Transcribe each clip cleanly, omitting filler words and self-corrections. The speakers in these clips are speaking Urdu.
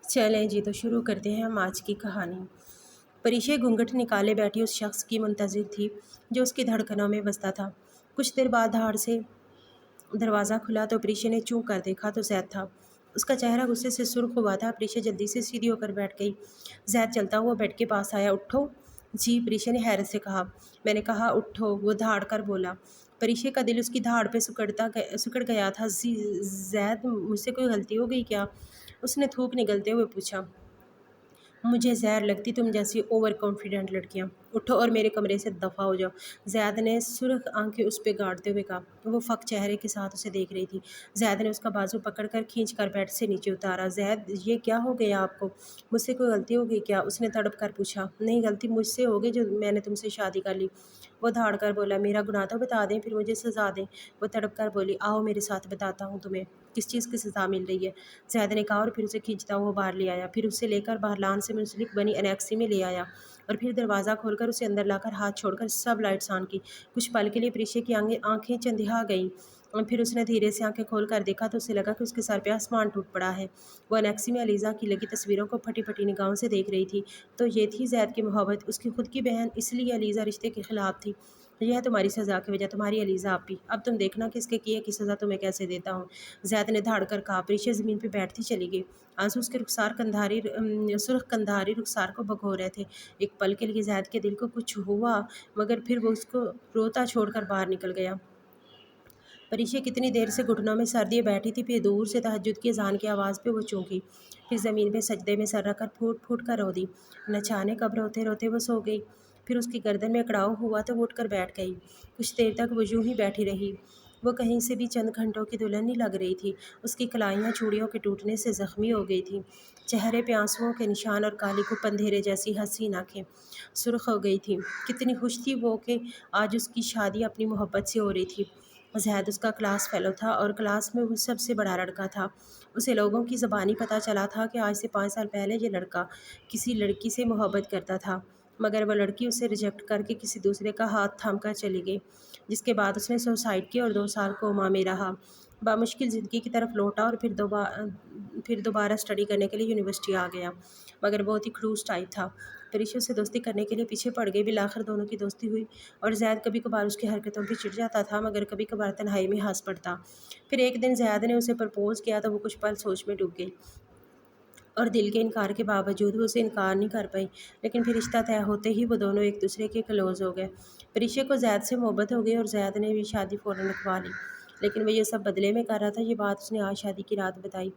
چلیں جی، تو شروع کرتے ہیں ہم آج کی کہانی۔ پریشے گھونگھٹ نکالے بیٹھی اس شخص کی منتظر تھی جو اس کی دھڑکنوں میں بستا تھا۔ کچھ دیر بعد دھاڑ سے دروازہ کھلا تو پریشے نے چونک کر دیکھا تو زید تھا۔ اس کا چہرہ غصے سے سرخ ہوا تھا۔ پریشے جلدی سے سیدھی ہو کر بیٹھ گئی۔ زید چلتا ہوا بیڈ کے پاس آیا۔ اٹھو جی، پریشے نے حیرت سے کہا۔ میں نے کہا اٹھو، وہ دھاڑ کر بولا۔ پریشے کا دل اس کی دھاڑ پہ سکڑ گیا تھا۔ زید، مجھ سے کوئی غلطی ہو گئی کیا؟ اس نے تھوک نگلتے ہوئے پوچھا۔ مجھے زہر لگتی تم جیسی اوور کانفیڈنٹ لڑکیاں۔ اٹھو اور میرے کمرے سے دفع ہو جاؤ، زید نے سرخ آنکھیں اس پہ گاڑتے ہوئے کہا۔ وہ فک چہرے کے ساتھ اسے دیکھ رہی تھی۔ زید نے اس کا بازو پکڑ کر کھینچ کر بیڈ سے نیچے اتارا۔ زید، یہ کیا ہو گیا آپ کو؟ مجھ سے کوئی غلطی ہو گئی کیا؟ اس نے تڑپ کر پوچھا۔ نہیں، غلطی مجھ سے ہو گئی جو میں نے تم سے شادی کر لی، وہ دھاڑ کر بولا۔ میرا گناہ تو بتا دیں، پھر مجھے سزا دیں، وہ تڑپ کر بولی۔ آؤ میرے ساتھ، بتاتا ہوں تمہیں کس چیز کی سزا مل رہی ہے، زید نے کہا اور پھر اسے کھینچتا ہوا باہر لے آیا۔ پھر اسے لے کر باہر لان سے منسلک بنی انیکسی میں لے آیا اور پھر دروازہ کھول کر اسے اندر لا کر ہاتھ چھوڑ کر سب لائٹس آن کی۔ کچھ پل کے لیے پریشے کی آنکھیں چندھیا گئیں اور پھر اس نے دھیرے سے آنکھیں کھول کر دیکھا تو اسے لگا کہ اس کے سر پہ آسمان ٹوٹ پڑا ہے۔ وہ انیکسی میں علیزہ کی لگی تصویروں کو پھٹی پھٹی نگاہوں سے دیکھ رہی تھی۔ تو یہ تھی زید کی محبت، اس کی خود کی بہن، اس لیے علیزہ رشتے کے خلاف تھی۔ یہ ہے تمہاری سزا کی وجہ، تمہاری علیزہ آپی۔ اب تم دیکھنا کہ اس کے کیے کی سزا تمہیں کیسے دیتا ہوں، زید نے دھاڑ کر کہا۔ پریشے زمین پہ بیٹھتی چلی گئی۔ آنسو اس کے سرخ کندھاری رخسار کو بھگو رہے تھے۔ ایک پل کے لیے زید کے دل کو کچھ ہوا مگر پھر وہ اس کو روتا چھوڑ کر باہر نکل گیا۔ پریشے کتنی دیر سے گھٹنوں میں سر دیے بیٹھی تھی، پھر دور سے تہجد کی اذان کی آواز پہ وہ چونکی، پھر زمین پہ سجدے میں سر رکھ کر پھوٹ پھوٹ کر رو دی۔ نہ جانے کب روتے روتے وہ سو گئی۔ پھر اس کی گردن میں اکڑاؤ ہوا تو وہ اٹھ کر بیٹھ گئی۔ کچھ دیر تک وہ یوں ہی بیٹھی رہی۔ وہ کہیں سے بھی چند گھنٹوں کی دلہن نہیں لگ رہی تھی۔ اس کی کلائیاں چوڑیوں کے ٹوٹنے سے زخمی ہو گئی تھیں، چہرے پہ آنسوؤں کے نشان اور کالی گھپ اندھیرے جیسی حسین آنکھیں سرخ ہو گئی تھیں۔ کتنی خوش تھی وہ کہ آج اس کی شادی اپنی محبت سے ہو رہی تھی۔ زید اس کا کلاس فیلو تھا اور کلاس میں وہ سب سے بڑا لڑکا تھا۔ اسے لوگوں کی زبانی پتہ چلا تھا کہ آج سے 5 سال پہلے یہ لڑکا کسی لڑکی سے محبت کرتا تھا، مگر وہ لڑکی اسے ریجیکٹ کر کے کسی دوسرے کا ہاتھ تھام کر چلی گئی، جس کے بعد اس نے سوسائڈ کی اور 2 سال کوما میں رہا۔ بامشکل زندگی کی طرف لوٹا اور پھر دوبارہ اسٹڈی کرنے کے لیے یونیورسٹی آ گیا، مگر بہت ہی خڑوس ٹائپ تھا۔ پریشا سے دوستی کرنے کے لیے پیچھے پڑ گئی۔ بالآخر دونوں کی دوستی ہوئی اور زید کبھی کبھار اس کی حرکتوں پہ چڑ جاتا تھا مگر کبھی کبھار تنہائی میں ہنس پڑتا۔ پھر ایک دن زید نے اسے پرپوز کیا تو وہ کچھ پل سوچ میں ڈوب گئی اور دل کے انکار کے باوجود وہ اسے انکار نہیں کر پائی، لیکن پھر رشتہ طے ہوتے ہی وہ دونوں ایک دوسرے کے کلوز ہو گئے۔ پریشے کو زید سے محبت ہو گئی اور زید نے بھی شادی فوراً رکھوا لی، لیکن وہ یہ سب بدلے میں کر رہا تھا۔ یہ بات اس نے آج شادی کی رات بتائی۔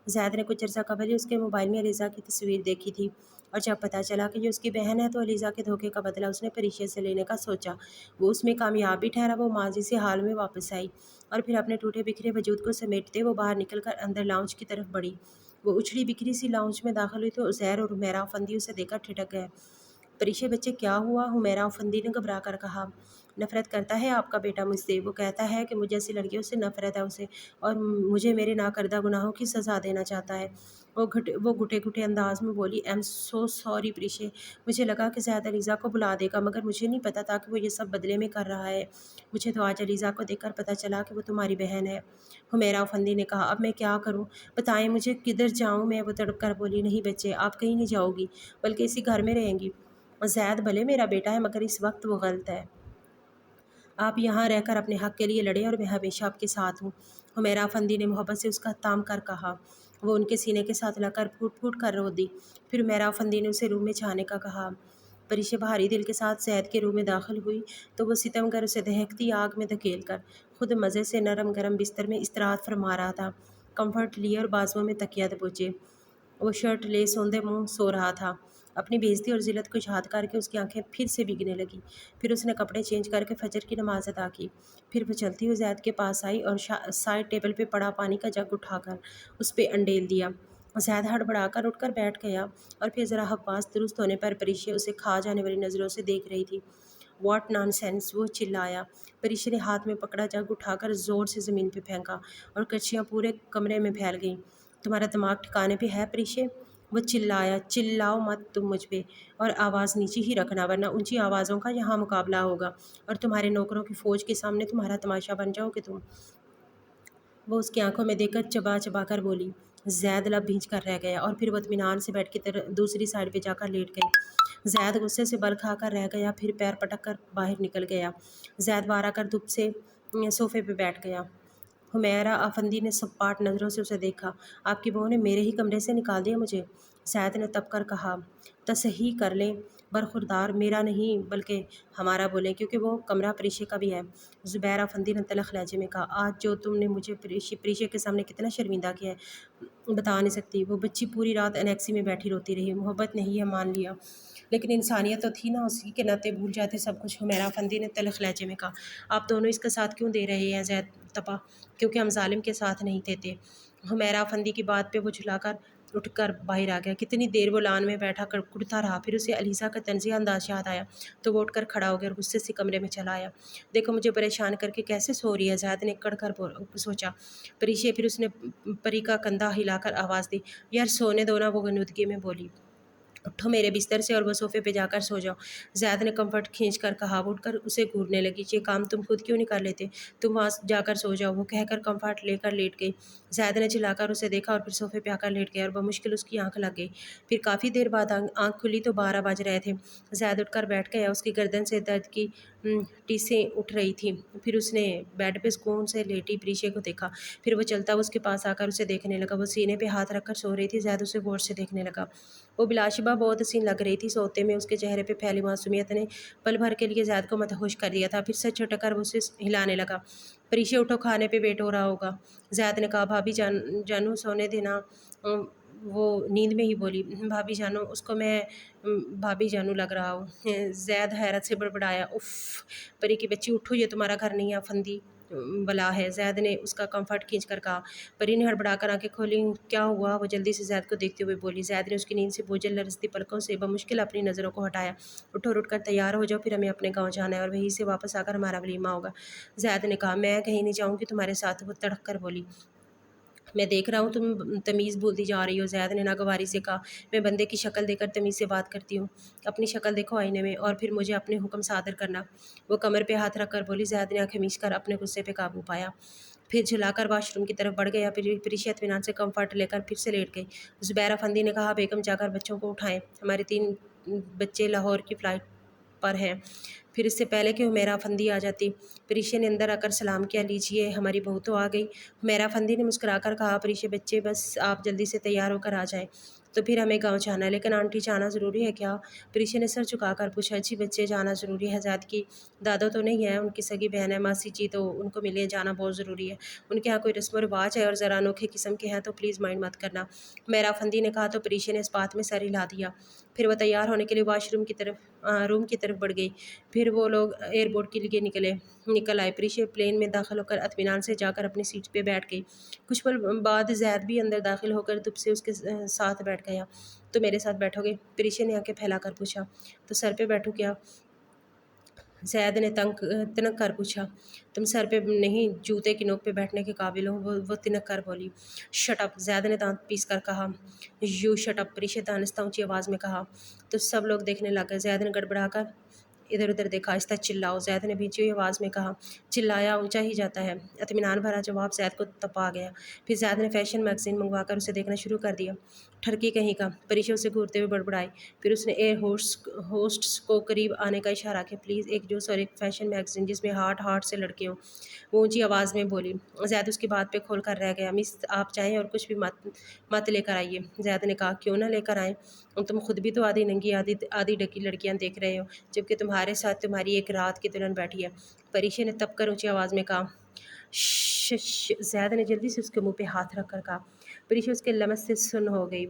زید نے کچھ عرصہ قبل ہی اس کے موبائل میں علیزہ کی تصویر دیکھی تھی اور جب پتہ چلا کہ یہ اس کی بہن ہے تو علیزہ کے دھوکے کا بدلہ اس نے پریشے سے لینے کا سوچا۔ وہ اس میں کامیاب بھی ٹھہرا۔ وہ ماضی سے حال میں واپس آئی اور پھر اپنے ٹوٹے بکھرے وجود کو سمیٹتے وہ باہر نکل کر اندر لاؤنج کی طرف بڑھی۔ وہ اچھڑی بکھری سی لاؤنج میں داخل ہوئی تو عزیر اور حمیرہ افندی اسے دیکھ کر ٹھٹک گئے۔ پریشے بچے، کیا ہوا؟ حمیرہ افندی نے گھبرا کر کہا۔ نفرت کرتا ہے آپ کا بیٹا مجھ سے، وہ کہتا ہے کہ مجھ جیسی لڑکیوں سے نفرت ہے اسے اور مجھے میرے ناکردہ گناہوں کی سزا دینا چاہتا ہے، وہ گھٹے گھٹے انداز میں بولی۔ ایم سو سوری پریشے، مجھے لگا کہ زید علیزہ کو بلا دے گا مگر مجھے نہیں پتہ تھا کہ وہ یہ سب بدلے میں کر رہا ہے۔ مجھے تو آج علیزہ کو دیکھ کر پتہ چلا کہ وہ تمہاری بہن ہے، حمیرہ افندی نے کہا۔ اب میں کیا کروں؟ بتائیں مجھے کدھر جاؤں میں؟ وہ تڑپ کر بولی۔ نہیں بچے، آپ کہیں نہیں جاؤ گی بلکہ اسی گھر میں رہیں گی۔ زید بھلے میرا بیٹا ہے مگر اس وقت وہ غلط ہے۔ آپ یہاں رہ کر اپنے حق کے لیے لڑیں اور میں ہمیشہ آپ کے ساتھ ہوں، حمیرہ افندی نے محبت سے اس کا تام کر کہا۔ وہ ان کے سینے کے ساتھ لگ کر پھوٹ پھوٹ کر رو دی۔ پھر حمیرہ افندی نے اسے روم میں جانے کا کہا۔ پریشے بھاری دل کے ساتھ زید کے روم میں داخل ہوئی تو وہ ستم گر اسے دہکتی آگ میں دھکیل کر خود مزے سے نرم گرم بستر میں استراحت فرما رہا تھا۔ کمفرٹ لیے اور بازوؤں میں تکیہ دبوچے وہ شرٹ لیس اوندھے منہ سو رہا تھا۔ اپنی بے عزتی اور ذلت کو یاد کر کے اس کی آنکھیں پھر سے بھیگنے لگیں۔ پھر اس نے کپڑے چینج کر کے فجر کی نماز ادا کی۔ پھر وہ چلتی ہوئی زید کے پاس آئی اور سائڈ ٹیبل پہ پڑا پانی کا جگ اٹھا کر اس پہ انڈیل دیا۔ زید ہڑبڑا کر اٹھ کر بیٹھ گیا اور پھر ذرا حواس درست ہونے پر پریشے اسے کھا جانے والی نظروں سے دیکھ رہی تھی۔ واٹ نان سینس، وہ چلایا۔ پریشے نے ہاتھ میں پکڑا جگ اٹھا کر زور سے زمین پہ پھینکا اور کچیاں پورے کمرے میں پھیل گئیں۔ تمہارا دماغ ٹھکانے پہ ہے پریشے؟ وہ چلایا۔ چلاؤ مت تم مجھ پہ، اور آواز نیچی ہی رکھنا ورنہ اونچی آوازوں کا یہاں مقابلہ ہوگا اور تمہارے نوکروں کی فوج کے سامنے تمہارا تماشا بن جاؤ گے تم۔ وہ اس کی آنکھوں میں دیکھ کر چبا چبا کر بولی۔ زید لب بھینچ کر رہ گیا اور پھر وہ اطمینان سے بیڈ کی دوسری سائڈ پہ جا کر لیٹ گئی۔ زید غصے سے بل کھا کر رہ گیا، پھر پیر پٹک کر باہر نکل گیا۔ زید وارہ کر دھوپ سے صوفے پہ بیٹھ گیا۔ حمیرہ افندی نے سپاٹ نظروں سے اسے دیکھا۔ آپ کی بہو نے میرے ہی کمرے سے نکال دیا مجھے؟ زید نے تپ کر کہا۔ تصحیح کر لیں برخوردار، میرا نہیں بلکہ ہمارا بولیں، کیونکہ وہ کمرہ پریشے کا بھی ہے۔ زبیر افندی نے تلخ لہجے میں کہا۔ آج جو تم نے مجھے پریشے کے سامنے کتنا شرمندہ کیا ہے بتا نہیں سکتی۔ وہ بچی پوری رات انیکسی میں بیٹھی روتی رہی۔ محبت نہیں ہے مان لیا، لیکن انسانیت تو تھی نا، اسی کے ناطے بھول جاتے سب کچھ۔ حمیرہ افندی نے تلخ لہجے میں کہا۔ آپ دونوں اس کا ساتھ کیوں دے رہے ہیں؟ زید تپا۔ کیونکہ ہم ظالم کے ساتھ نہیں دیتے۔ حمیرہ افندی کی بات پہ وہ جھلا کر اٹھ کر باہر آ گیا۔ کتنی دیر وہ لان میں بیٹھا کر کڑتا رہا، پھر اسے علیزہ کا طنزیہ انداز یاد آیا تو وہ اٹھ کر کھڑا ہو گیا اور غصے سے کمرے میں چلا آیا۔ دیکھو مجھے پریشان کر کے کیسے سو رہی ہے، زید نے کڑ کر سوچا۔ پریشے، پھر اس نے پری کا کندھا ہلا کر آواز دی۔ یار سونے دو نا، وہ غنودگی میں بولی۔ اٹھو میرے بستر سے اور وہ صوفے پہ جا کر سو جاؤ، زید نے کمفرٹ کھینچ کر کہا۔ وہ اٹھ کر اسے گھورنے لگی۔ یہ کام تم خود کیوں نہیں کر لیتے؟ تم وہاں جا کر سو جاؤ، وہ کہہ کر کمفرٹ لے کر لیٹ گئی۔ زید نے چلا کر اسے دیکھا اور پھر صوفے پہ آ کر لیٹ گیا اور بمشکل اس کی آنکھ لگ گئی۔ پھر کافی دیر بعد آنکھ کھلی تو 12 بج رہے تھے۔ زید اٹھ کر بیٹھ گیا، اس کی گردن سے درد کی ٹیسیں اٹھ رہی تھیں۔ پھر اس نے بیڈ پہ سکون سے لیٹی پریشے کو دیکھا۔ پھر وہ چلتا اس کے پاس آ کر اسے دیکھنے لگا۔ وہ سینے پہ ہاتھ رکھ کر سو رہی تھی۔ زید اسے غور سے دیکھنے لگا۔ وہ بلا شبہ بہت حسین لگ رہی تھی۔ سوتے میں اس کے چہرے پہ پھیلی معصومیت نے پل بھر کے لیے زید کو مدہوش کر دیا تھا۔ پھر سر جھٹک کر وہ اسے ہلانے لگا۔ پریشے اٹھو، کھانے پہ ویٹ ہو رہا ہوگا، زید نے کہا۔ بھابی جانو سونے دینا، وہ نیند میں ہی بولی۔ بھابی جانو، اس کو میں بھابی جانو لگ رہا ہوں۔ زید حیرت سے بڑبڑایا۔ اف پری کی بچی، اٹھو، یہ تمہارا گھر نہیں ہے، افندی بلا ہے، زید نے اس کا کمفرٹ کھینچ کر کہا۔ پری نے ہڑبڑا کر آنکھیں کھولیں۔ کیا ہوا؟ وہ جلدی سے زید کو دیکھتے ہوئے بولی۔ زید نے اس کی نیند سے بوجھل لرزتی پلکوں سے بمشکل اپنی نظروں کو ہٹایا۔ اٹھو، اٹھ کر تیار ہو جاؤ، پھر ہمیں اپنے گاؤں جانا ہے اور وہیں سے واپس آ کر ہمارا ولیمہ ہوگا، زید نے کہا۔ میں کہیں نہیں جاؤں گی تمہارے ساتھ، وہ تڑک کر بولی۔ میں دیکھ رہا ہوں تم تمیز بھولتی جا رہی ہو، زید نے ناگواری سے کہا۔ میں بندے کی شکل دیکھ کر تمیز سے بات کرتی ہوں، اپنی شکل دیکھو آئینے میں اور پھر مجھے اپنے حکم صادر کرنا، وہ کمر پہ ہاتھ رکھ کر بولی۔ زید نے آنکھیں میچ کر اپنے غصے پہ قابو پایا، پھر جھلا کر واش روم کی طرف بڑھ گیا۔ پریشا اطمینان سے کمفرٹ لے کر پھر سے لیٹ گئی۔ زبیر افندی نے کہا۔ بیگم جا کر بچوں کو اٹھائیں، ہمارے 3 بچے لاہور کی فلائٹ پر ہیں۔ پھر اس سے پہلے کہ حمیرہ افندی آ جاتی، پریشے نے اندر آ کر سلام کیا۔ لیجیے، ہماری بہو تو آ گئی، حمیرہ افندی نے مسکرا کر کہا۔ پریشے بچے، بس آپ جلدی سے تیار ہو کر آ جائیں، تو پھر ہمیں گاؤں جانا ہے۔ لیکن آنٹی جانا ضروری ہے کیا؟ پریشے نے سر جھکا کر پوچھا۔ جی بچے، جانا ضروری ہے، زید کی دادو تو نہیں ہے، ان کی سگی بہن ہے ماسی جی، تو ان کو ملے جانا بہت ضروری ہے، ان کے ہاں کوئی رسم و رواج ہے اور ذرا انوکھے قسم کے ہیں، تو پلیز مائنڈ مت کرنا، حمیرہ افندی نے کہا۔ تو پریشے نے اس بات میں سر ہلا دیا۔ پھر وہ تیار ہونے کے لیے واش روم کی طرف بڑھ گئی۔ پھر وہ لوگ ایئرپورٹ کے لیے نکل آئے۔ پریشے پلین میں داخل ہو کر اطمینان سے جا کر اپنی سیٹ پہ بیٹھ گئی۔ کچھ پل بعد زید بھی اندر داخل ہو کر دب سے اس کے ساتھ بیٹھ گیا۔ تو میرے ساتھ بیٹھو گے؟ پریشے نے آنکھیں پھیلا کر پوچھا۔ تو سر پہ بیٹھو کیا؟ زید نے تنک کر پوچھا۔ تم سر پہ نہیں، جوتے کی نوک پہ بیٹھنے کے قابل ہو، وہ تنک کر بولی۔ شٹ اپ، زید نے دانت پیس کر کہا۔ یو شٹ اپ، پریشے دانستہ اونچی آواز میں کہا۔ تو سب لوگ دیکھنے لگ گئے۔ زید نے گڑبڑا کر ادھر ادھر دیکھا۔ آہستہ چلاؤ، زید نے بھینچی ہوئی آواز میں کہا۔ چلایا اونچا ہی جاتا ہے، اطمینان بھرا جواب زید کو تپا گیا۔ پھر زید نے فیشن میگزین منگوا کر اسے دیکھنا شروع کر دیا۔ ٹھرکی کہیں کا، پریشا اسے گھورتے ہوئے بڑبڑائی۔ پھر اس نے ایئر ہوسٹس کو قریب آنے کا اشارہ کیا۔ پلیز ایک جوس اور ایک فیشن میگزین جس میں ہاٹ سے لڑکے ہوں، وہ اونچی آواز میں بولی۔ زید اس کی بات پہ کھول کر رہ گیا۔ مس، آپ جائیں اور کچھ بھی مت لے کر آئیے، زید نے کہا۔ کیوں نہ لے کر آئیں، تم خود بھی تو آدھی ننگی آدھی ڈکی لڑکیاں دیکھ رہے ہو، جبکہ تمہارے ساتھ تمہاری ایک رات کی دلہن بیٹھی ہے، پریشے نے تپ کر اونچی آواز میں کہا۔ شش، زید نے جلدی سے اس کے منہ پہ ہاتھ رکھ کر کہا۔ پریشا اس کے لمس سے سن ہو گئی،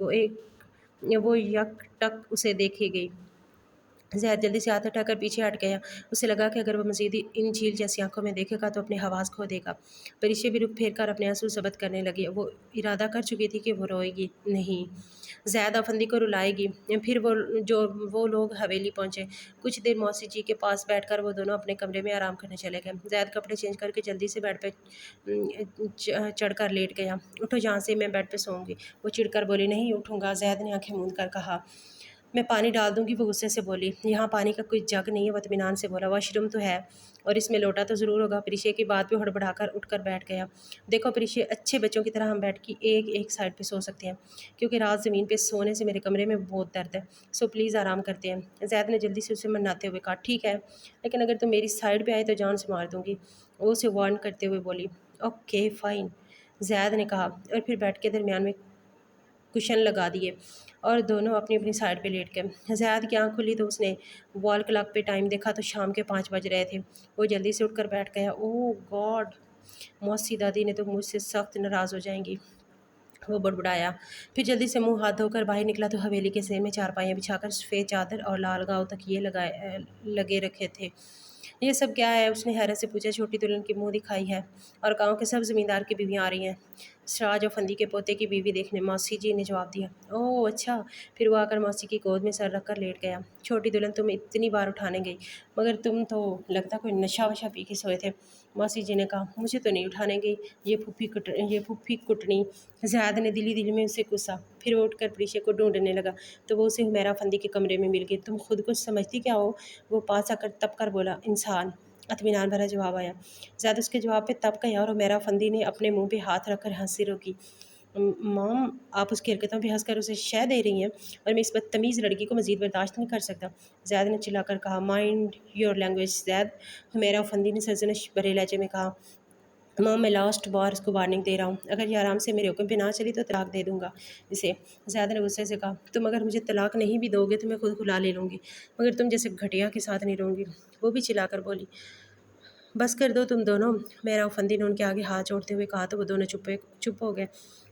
وہ یک ٹک اسے دیکھے گئی۔ زید جلدی سے ہاتھ ہٹا کر پیچھے ہٹ گیا۔ اسے لگا کہ اگر وہ مزید ان جھیل جیسی آنکھوں میں دیکھے گا تو اپنے حواس کھو دے گا۔ پریشا بھی رخ پھیر کر اپنے آنسو ضبط کرنے لگی۔ وہ ارادہ کر چکی تھی کہ وہ روئے گی نہیں، زید افندی کو رلائے گی۔ پھر وہ لوگ حویلی پہنچے۔ کچھ دیر موسی جی کے پاس بیٹھ کر وہ دونوں اپنے کمرے میں آرام کرنے چلے گئے۔ زید کپڑے چینج کر کے جلدی سے بیڈ پہ چڑھ کر لیٹ گیا۔ اٹھو یہاں سے، میں بیڈ پہ سوؤں گی، وہ چڑھ کر بولی۔ نہیں اٹھوں گا، زید نے آنکھیں موند کر کہا۔ میں پانی ڈال دوں گی، وہ غصے سے بولی۔ یہاں پانی کا کوئی جگ نہیں ہے، وہ اطمینان سے بولا۔ واش روم تو ہے اور اس میں لوٹا تو ضرور ہوگا۔ پریشے کی بات پہ ہڑبڑا کر اٹھ کر بیٹھ گیا۔ دیکھو پریشے، اچھے بچوں کی طرح ہم بیٹھ کے ایک سائڈ پہ سو سکتے ہیں، کیونکہ رات زمین پہ سونے سے میرے کمرے میں بہت درد ہے، سو پلیز آرام کرتے ہیں۔ زید نے جلدی سے اسے مناتے ہوئے کہا، ٹھیک ہے، لیکن اگر تم میری سائڈ پہ آئے تو جان سے مار دوں گی، وہ اسے وارن کرتے ہوئے بولی۔ اوکے فائن، زید نے کہا، اور پھر بیٹھ کے درمیان میں کشن لگا دیے اور دونوں اپنی اپنی سائڈ پہ لیٹ گئے۔ زید کی آنکھ کھلی تو اس نے وال کلاک پہ ٹائم دیکھا تو شام کے 5 بج رہے تھے۔ وہ جلدی سے اٹھ کر بیٹھ گیا۔ اوہ گاڈ، موسی دادی نے تو مجھ سے سخت ناراض ہو جائیں گی، وہ بڑبڑایا۔ پھر جلدی سے منہ ہاتھ دھو کر باہر نکلا تو حویلی کے ذیل میں چارپائیاں بچھا کر سفید چادر اور لال گاؤ تکیے لگے رکھے تھے۔ یہ سب کیا ہے؟ اس نے حیرت سے پوچھا۔ چھوٹی دلہن کی منہ دکھائی ہے اور گاؤں کے سب زمیندار کی بیویاں آ رہی ہیں، سراج افندی کے پوتے کی بیوی دیکھنے، موسی جی نے جواب دیا۔ اوہ اچھا، پھر وہ آ کر موسی کی گود میں سر رکھ کر لیٹ گیا۔ چھوٹی دلہن تم اتنی بار اٹھانے گئی، مگر تم تو لگتا کوئی نشہ وشہ پی کے سوئے تھے، موسی جی نے کہا۔ مجھے تو نہیں اٹھانے گئی یہ پھوپھی کٹنی، زید نے دلی میں اسے کوسا۔ پھر وہ اٹھ کر پریشے کو ڈھونڈنے لگا تو وہ اسے حمیرہ افندی کے کمرے میں مل گئی۔ تم خود کو سمجھتی کیا ہو؟ وہ پاس آ کر تپ کر بولا۔ انسان، اطمینان بھرا جواب آیا۔ زید اس کے جواب پہ تپ گیا اور حمیرہ افندی نے اپنے منہ پہ ہاتھ رکھ کر ہنسی روکی۔ مام، آپ اس کی حرکتوں پہ ہنس کر اسے شے دے رہی ہیں اور میں اس بدتمیز لڑکی کو مزید برداشت نہیں کر سکتا، زید نے چلا کر کہا۔ مائنڈ یور لینگویج زید، حمیرہ افندی نے سرزنش بھرے لہجے میں کہا۔ مام، میں لاسٹ بار اس کو وارننگ دے رہا ہوں، اگر یہ آرام سے میرے حکم پہ نہ چلی تو طلاق دے دوں گا اسے، زید نے غصے سے کہا۔ تم اگر مجھے طلاق نہیں بھی دو گے تو میں خود کھلا لے لوں گی، مگر تم جیسے گھٹیا کے ساتھ نہیں رہوں گی، وہ بھی چلا کر بولی۔ بس کر دو تم دونوں، حمیرہ افندی نے ان کے آگے ہاتھ جوڑتے ہوئے کہا تو وہ دونوں چپ ہو گئے۔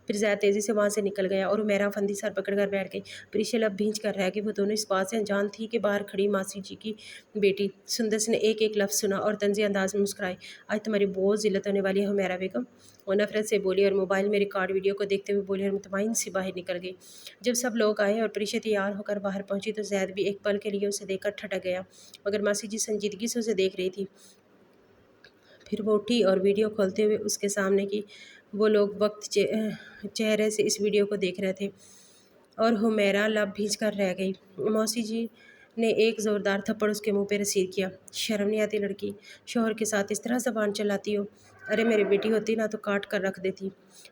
پھر زید تیزی سے وہاں سے نکل گیا اور حمیرہ افندی سر پکڑ کر بیٹھ گئی۔ پریشا لب بھینچ کر رہ گئی، وہ دونوں اس بات سے انجان تھی کہ باہر کھڑی ماسی جی کی بیٹی سندس نے ایک لفظ سنا اور طنزی انداز میں مسکرائی۔ آج تمہاری بہت ذلت ہونے والی ہے حمیرہ بیگم، وہ نفرت سے بولی اور موبائل میں ریکارڈ ویڈیو کو دیکھتے ہوئے بولی اور مطمئن سی باہر نکل گئی۔ جب سب لوگ آئے اور پریشا تیار ہو کر باہر پہنچی تو زید بھی ایک پل کے لیے اسے دیکھ کر ٹھٹک گیا، مگر ماسی جی سنجیدگی سے اسے دیکھ رہی تھی۔ پھر وہ اٹھی اور ویڈیو کھولتے ہوئے اس کے سامنے کی وہ لوگ وقت چہرے سے اس ویڈیو کو دیکھ رہے تھے اور حمیرہ لب بھینچ کر رہ گئی۔ موسی جی نے ایک زوردار تھپڑ اس کے منہ پہ رسید کیا۔ شرم نہیں آتی لڑکی، شوہر کے ساتھ اس طرح زبان چلاتی ہو؟ ارے میری بیٹی ہوتی نا تو کاٹ کر رکھ دیتی،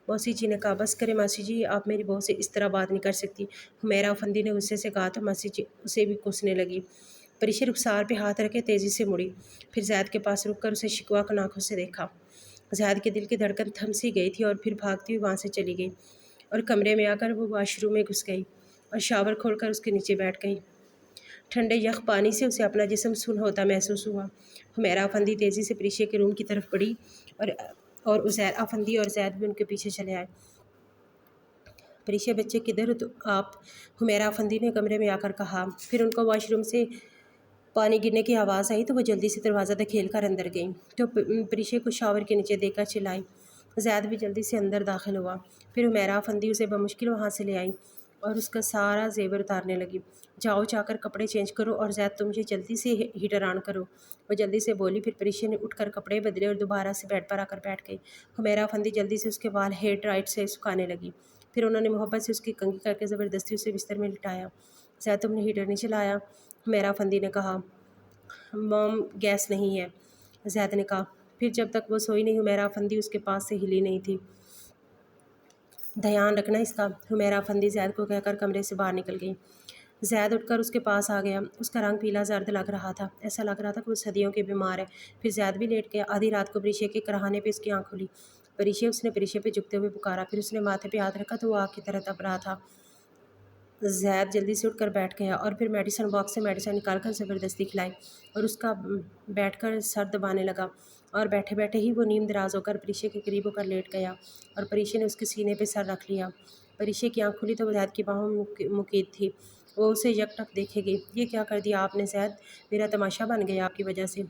موسی جی نے کہا۔ بس کرے ماسی جی، آپ میری بہو سے اس طرح بات نہیں کر سکتی، حمیرہ افندی نے غصے سے کہا تو ماسی جی اسے بھی کوسنے لگی۔ پریشا رخسار پہ ہاتھ رکھے تیزی سے مڑی، پھر زید کے پاس رک کر اسے شکوہ آنکھوں سے دیکھا۔ زید کے دل کی دھڑکن تھم سی گئی تھی اور پھر بھاگتی ہوئی وہاں سے چلی گئی اور کمرے میں آ کر وہ واش روم میں گھس گئی اور شاور کھول کر اس کے نیچے بیٹھ گئی۔ ٹھنڈے یخ پانی سے اسے اپنا جسم سن ہوتا محسوس ہوا۔ حمیرہ افندی تیزی سے پریشے کے روم کی طرف بڑھی اور عزیر افندی اور زید بھی ان کے پیچھے چلے آئے۔ پریشے بچے کدھر تو آپ؟ حمیرہ افندی نے کمرے میں آ کر کہا۔ پھر ان کو واش روم سے پانی گرنے کی آواز آئی تو وہ جلدی سے دروازہ دھکیل کر اندر گئیں تو پریشے کو شاور کے نیچے دیکھ کر چلائی۔ زید بھی جلدی سے اندر داخل ہوا۔ پھر حمیرہ افندی اسے بمشکل وہاں سے لے آئی اور اس کا سارا زیور اتارنے لگی۔ جاؤ جا کر کپڑے چینج کرو اور زید تم یہ جلدی سے ہیٹر آن کرو، وہ جلدی سے بولی۔ پھر پریشے نے اٹھ کر کپڑے بدلے اور دوبارہ سے بیڈ پر آ کر بیٹھ گئی۔ حمیرہ افندی جلدی سے اس کے وال ہیئر ڈرائر سے سکھانے لگی، پھر انہوں نے محبت سے اس کی کنگھی کر کے زبردستی اسے بستر میں لٹایا۔ زید تم نے ہیٹر نہیں چلایا، حمیرہ افندی نے کہا۔ مام، گیس نہیں ہے، زید نے کہا۔ پھر جب تک وہ سوئی نہیں حمیرہ افندی اس کے پاس سے ہلی نہیں تھی۔ دھیان رکھنا اس کا، حمیرہ افندی زید کو کہہ کر کمرے سے باہر نکل گئی۔ زید اٹھ کر اس کے پاس آ گیا، اس کا رنگ پیلا زرد لگ رہا تھا، ایسا لگ رہا تھا کہ وہ صدیوں کے بیمار ہے۔ پھر زید بھی لیٹ گیا۔ آدھی رات کو پریشے کے کراہنے پہ اس کی آنکھ کھلی۔ پریشے، اس نے پریشے پہ جھکتے ہوئے پکارا، پھر اس نے ماتھے پہ ہاتھ رکھا تو وہ آگ کی طرح تپ رہا تھا۔ زید جلدی سے اٹھ کر بیٹھ گیا اور پھر میڈیسن باکس سے میڈیسن نکال کر زبردستی کھلائی اور اس کا بیٹھ کر سر دبانے لگا اور بیٹھے بیٹھے ہی وہ نیم دراز ہو کر پریشے کے قریب ہو کر لیٹ گیا اور پریشے نے اس کے سینے پہ سر رکھ لیا۔ پریشے کی آنکھ کھلی تو وہ زید کی باہوں مقید تھی، وہ اسے یک ٹک دیکھے گی۔ یہ کیا کر دیا آپ نے زید؟ میرا تماشا بن گیا آپ کی وجہ سے،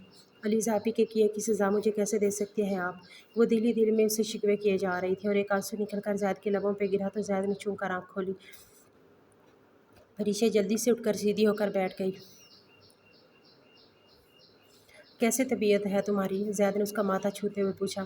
علیزہ آپی کے کیے کی سزا مجھے کیسے دے سکتے ہیں آپ؟ وہ دل ہی دل میں اسے شکوے کیے جا رہی تھی اور ایک آنسو نکل کر زید کے لبوں پہ گرا تو زید نے چون کر آنکھ کھولی۔ پریشا جلدی سے اٹھ کر سیدھی ہو کر بیٹھ گئی۔ کیسے طبیعت ہے تمہاری؟ زید نے اس کا ماتھا چھوتے ہوئے پوچھا۔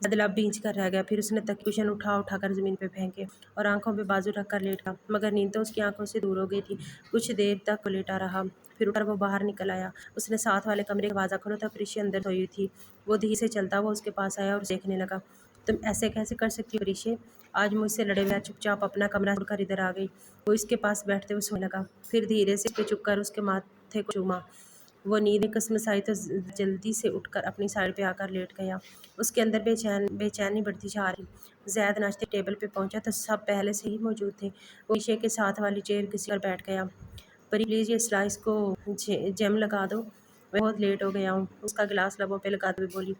زیاد بھینج کر رہ گیا، پھر اس نے کشن اٹھا کر زمین پہ پھینکے اور آنکھوں پہ بازو رکھ کر لیٹ گیا، مگر نیند تو اس کی آنکھوں سے دور ہو گئی تھی۔ کچھ دیر تک وہ لیٹا رہا، پھر اٹھ کر وہ باہر نکل آیا۔ اس نے ساتھ والے کمرے کا دروازہ کھولا تو پریشا اندر سوئی ہوئی تھی۔ وہ دھیرے سے چلتا ہوا اس کے پاس آیا اور اسے دیکھنے لگا۔ تم ایسے کیسے کر سکتی ہو پریشا؟ آج مجھ سے لڑے بغیر چپ چاپ اپنا کمرہ چھوڑ کر ادھر آ گئی۔ وہ اس کے پاس بیٹھتے ہوئے سونے لگا، پھر دھیرے سے اس پہ چپ کر اس کے ماتھے کو چوما۔ وہ نیند میں کسمس آئی تو جلدی سے اٹھ کر اپنی سائڈ پہ آ کر لیٹ گیا۔ اس کے اندر بے چینی بڑھتی جا رہی۔ زید ناشتے ٹیبل پہ پہنچا تو سب پہلے سے ہی موجود تھے۔ وہ شیشے کے ساتھ والی چیئر گھسی کر بیٹھ گیا۔ پری پلیز یہ سلائس کو جیم لگا دو، میں بہت لیٹ ہو گیا ہوں، اس کا گلاس لبوں پہ لگاتے ہوئے بولی۔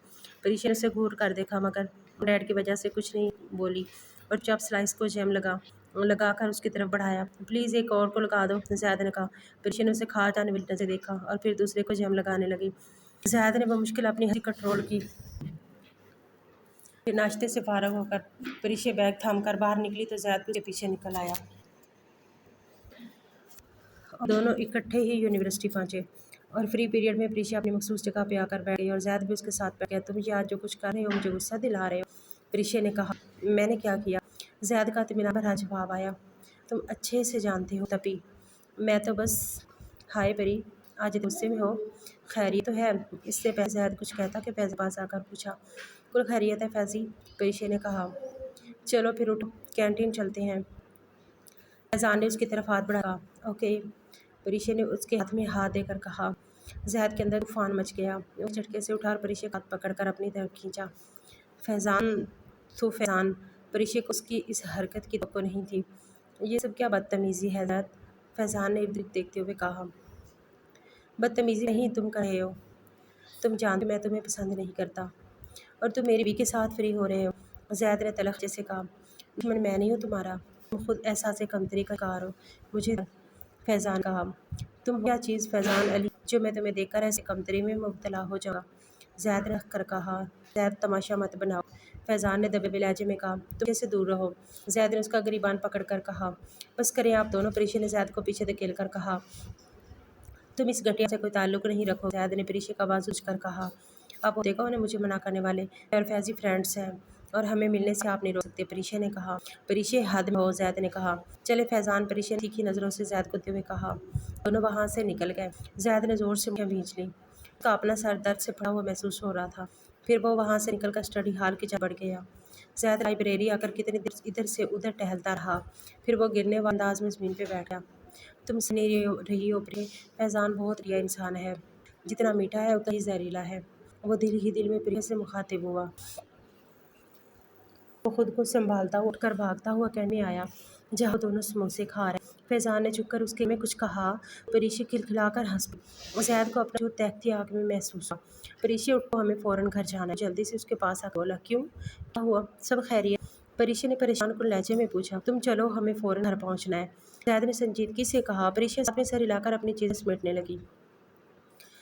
پریشا نے اسے گھور کر دیکھا مگر ڈیڈ کی وجہ سے کچھ نہیں بولی اور چپ سلائس کو جیم لگا کر اس کی طرف بڑھایا۔ پلیز ایک اور کو لگا دو، زید نے کہا۔ پریشا نے اسے کھا جانے والی نظر سے دیکھا اور پھر دوسرے کو جیم لگانے لگی۔ زید نے بمشکل اپنی ہنسی کنٹرول کی۔ پھر ناشتے سے فارغ ہو کر پریشا بیگ تھام کر باہر نکلی تو زید بھی اس کے پیچھے نکل آیا اور دونوں اکٹھے ہی یونیورسٹی پہنچے اور فری پیریڈ میں پریشا اپنی مخصوص جگہ پہ آ کر بیٹھ گئی اور زید بھی اس کے ساتھ بیٹھ گیا۔ تم یہ آج جو کچھ کر رہے ہو مجھے غصہ دلا رہے ہو، پریشا نے کہا۔ میں نے کیا کیا؟ زید کا اطمینان بھرا جواب آیا۔ تم اچھے سے جانتے ہو تپی، میں تو بس ہائے پری، آج غصے میں ہو؟ خیریت تو ہے؟ اس سے پہلے زید کچھ کہتا کہ فیضی پاس آ کر پوچھا۔ کل خیریت ہے فیضی، پریشا نے کہا۔ چلو پھر اٹھو، کینٹین چلتے ہیں۔ فیضان نے اس کی طرف ہاتھ بڑھایا، کہا اوکے۔ پریشا نے اس کے ہاتھ میں ہاتھ دے کر کہا۔ زید کے اندر طوفان مچ گیا۔ وہ جھٹکے سے اٹھا اور پریشا کا ہاتھ پکڑ کر اپنی طرف کھینچا۔ فیضان، پریشا کو اس کی اس حرکت کی توقع نہیں تھی۔ یہ سب کیا بدتمیزی ہے زید؟ فیضان نے ارد گرد دیکھتے ہوئے کہا۔ بدتمیزی نہیں تم کر رہے ہو، تم جانتے ہو میں تمہیں پسند نہیں کرتا اور تم میری بیوی کے ساتھ فری ہو رہے ہو۔ زید نے تلخ جیسے کہا۔ دشمن میں نہیں ہوں تمہارا، تم خود احساس کمتری کا شکار ہو، مجھے فیضان کہا۔ تم کیا چیز فیضان علی جو میں تمہیں دیکھ کر ایسے کمتری میں مبتلا ہو جاؤں گا؟ زید نے ہنس کر کہا۔ زید تماشا مت بناؤ، فیضان نے دبے لہجے میں کہا۔ تم پریشا سے دور رہو، زید نے اس کا گریبان پکڑ کر کہا۔ بس کریں آپ دونوں، پریشا نے زید کو پیچھے دھکیل کر کہا۔ تم اس گھٹیا سے کوئی تعلق نہیں رکھو، زید نے پریشا کا بازو کھینچ کر کہا۔ اب دیکھا انہیں مجھے منع کرنے والے میں اور فیضی فرینڈس ہیں اور ہمیں ملنے سے آپ نہیں روک سکتے، پریشا نے کہا۔ پریشا حد میں ہو، زید نے کہا۔ چلے فیضان، پریشا نے تیکھی نظروں سے زید کو دیکھتے ہوئے کہا۔ دونوں وہاں سے نکل گئے۔ زید نے زور سے منہ بھینچ لی، اس کا اپنا سر درد سے پھٹا ہوا محسوس ہو رہا تھا۔ پھر وہ وہاں سے نکل کر اسٹڈی ہال کی جانب بڑھ گیا۔ زید لائبریری آ کر کتنی دیر ادھر سے ادھر ٹہلتا رہا، پھر وہ گرنے والے انداز میں زمین پہ بیٹھ گیا۔ تم سمجھ نہیں رہی ہو پریشا، فیضان بہت ریا انسان ہے، جتنا میٹھا ہے اتنا ہی زہریلا ہے۔ وہ دل ہی دل میں پریشا سے مخاطب ہوا۔ وہ خود کو سنبھالتا ہوا اٹھ کر بھاگتا ہوا کینٹین میں آیا جہاں دونوں سموسے کھا رہے۔ فیضان نے جھک کر اس کے میں کچھ کہا، پریشا کھلکھلا کر ہنس پڑی۔ زید کو اپنا جھوٹ تہتی آنکھ میں محسوس ہوا۔ پریشا اٹھو، ہمیں فوراً گھر جانا ہے، جلدی سے اس کے پاس آ کر بولا۔ کیوں، کیا ہوا؟ سب خیریت؟ پریشا نے پریشان کن لہجے میں پوچھا۔ تم چلو، ہمیں فوراً گھر پہنچنا ہے، زید نے سنجیدگی سے کہا۔ پریشا ساتھ میں سر ہلا کر اپنی چیزیں سمیٹنے لگی۔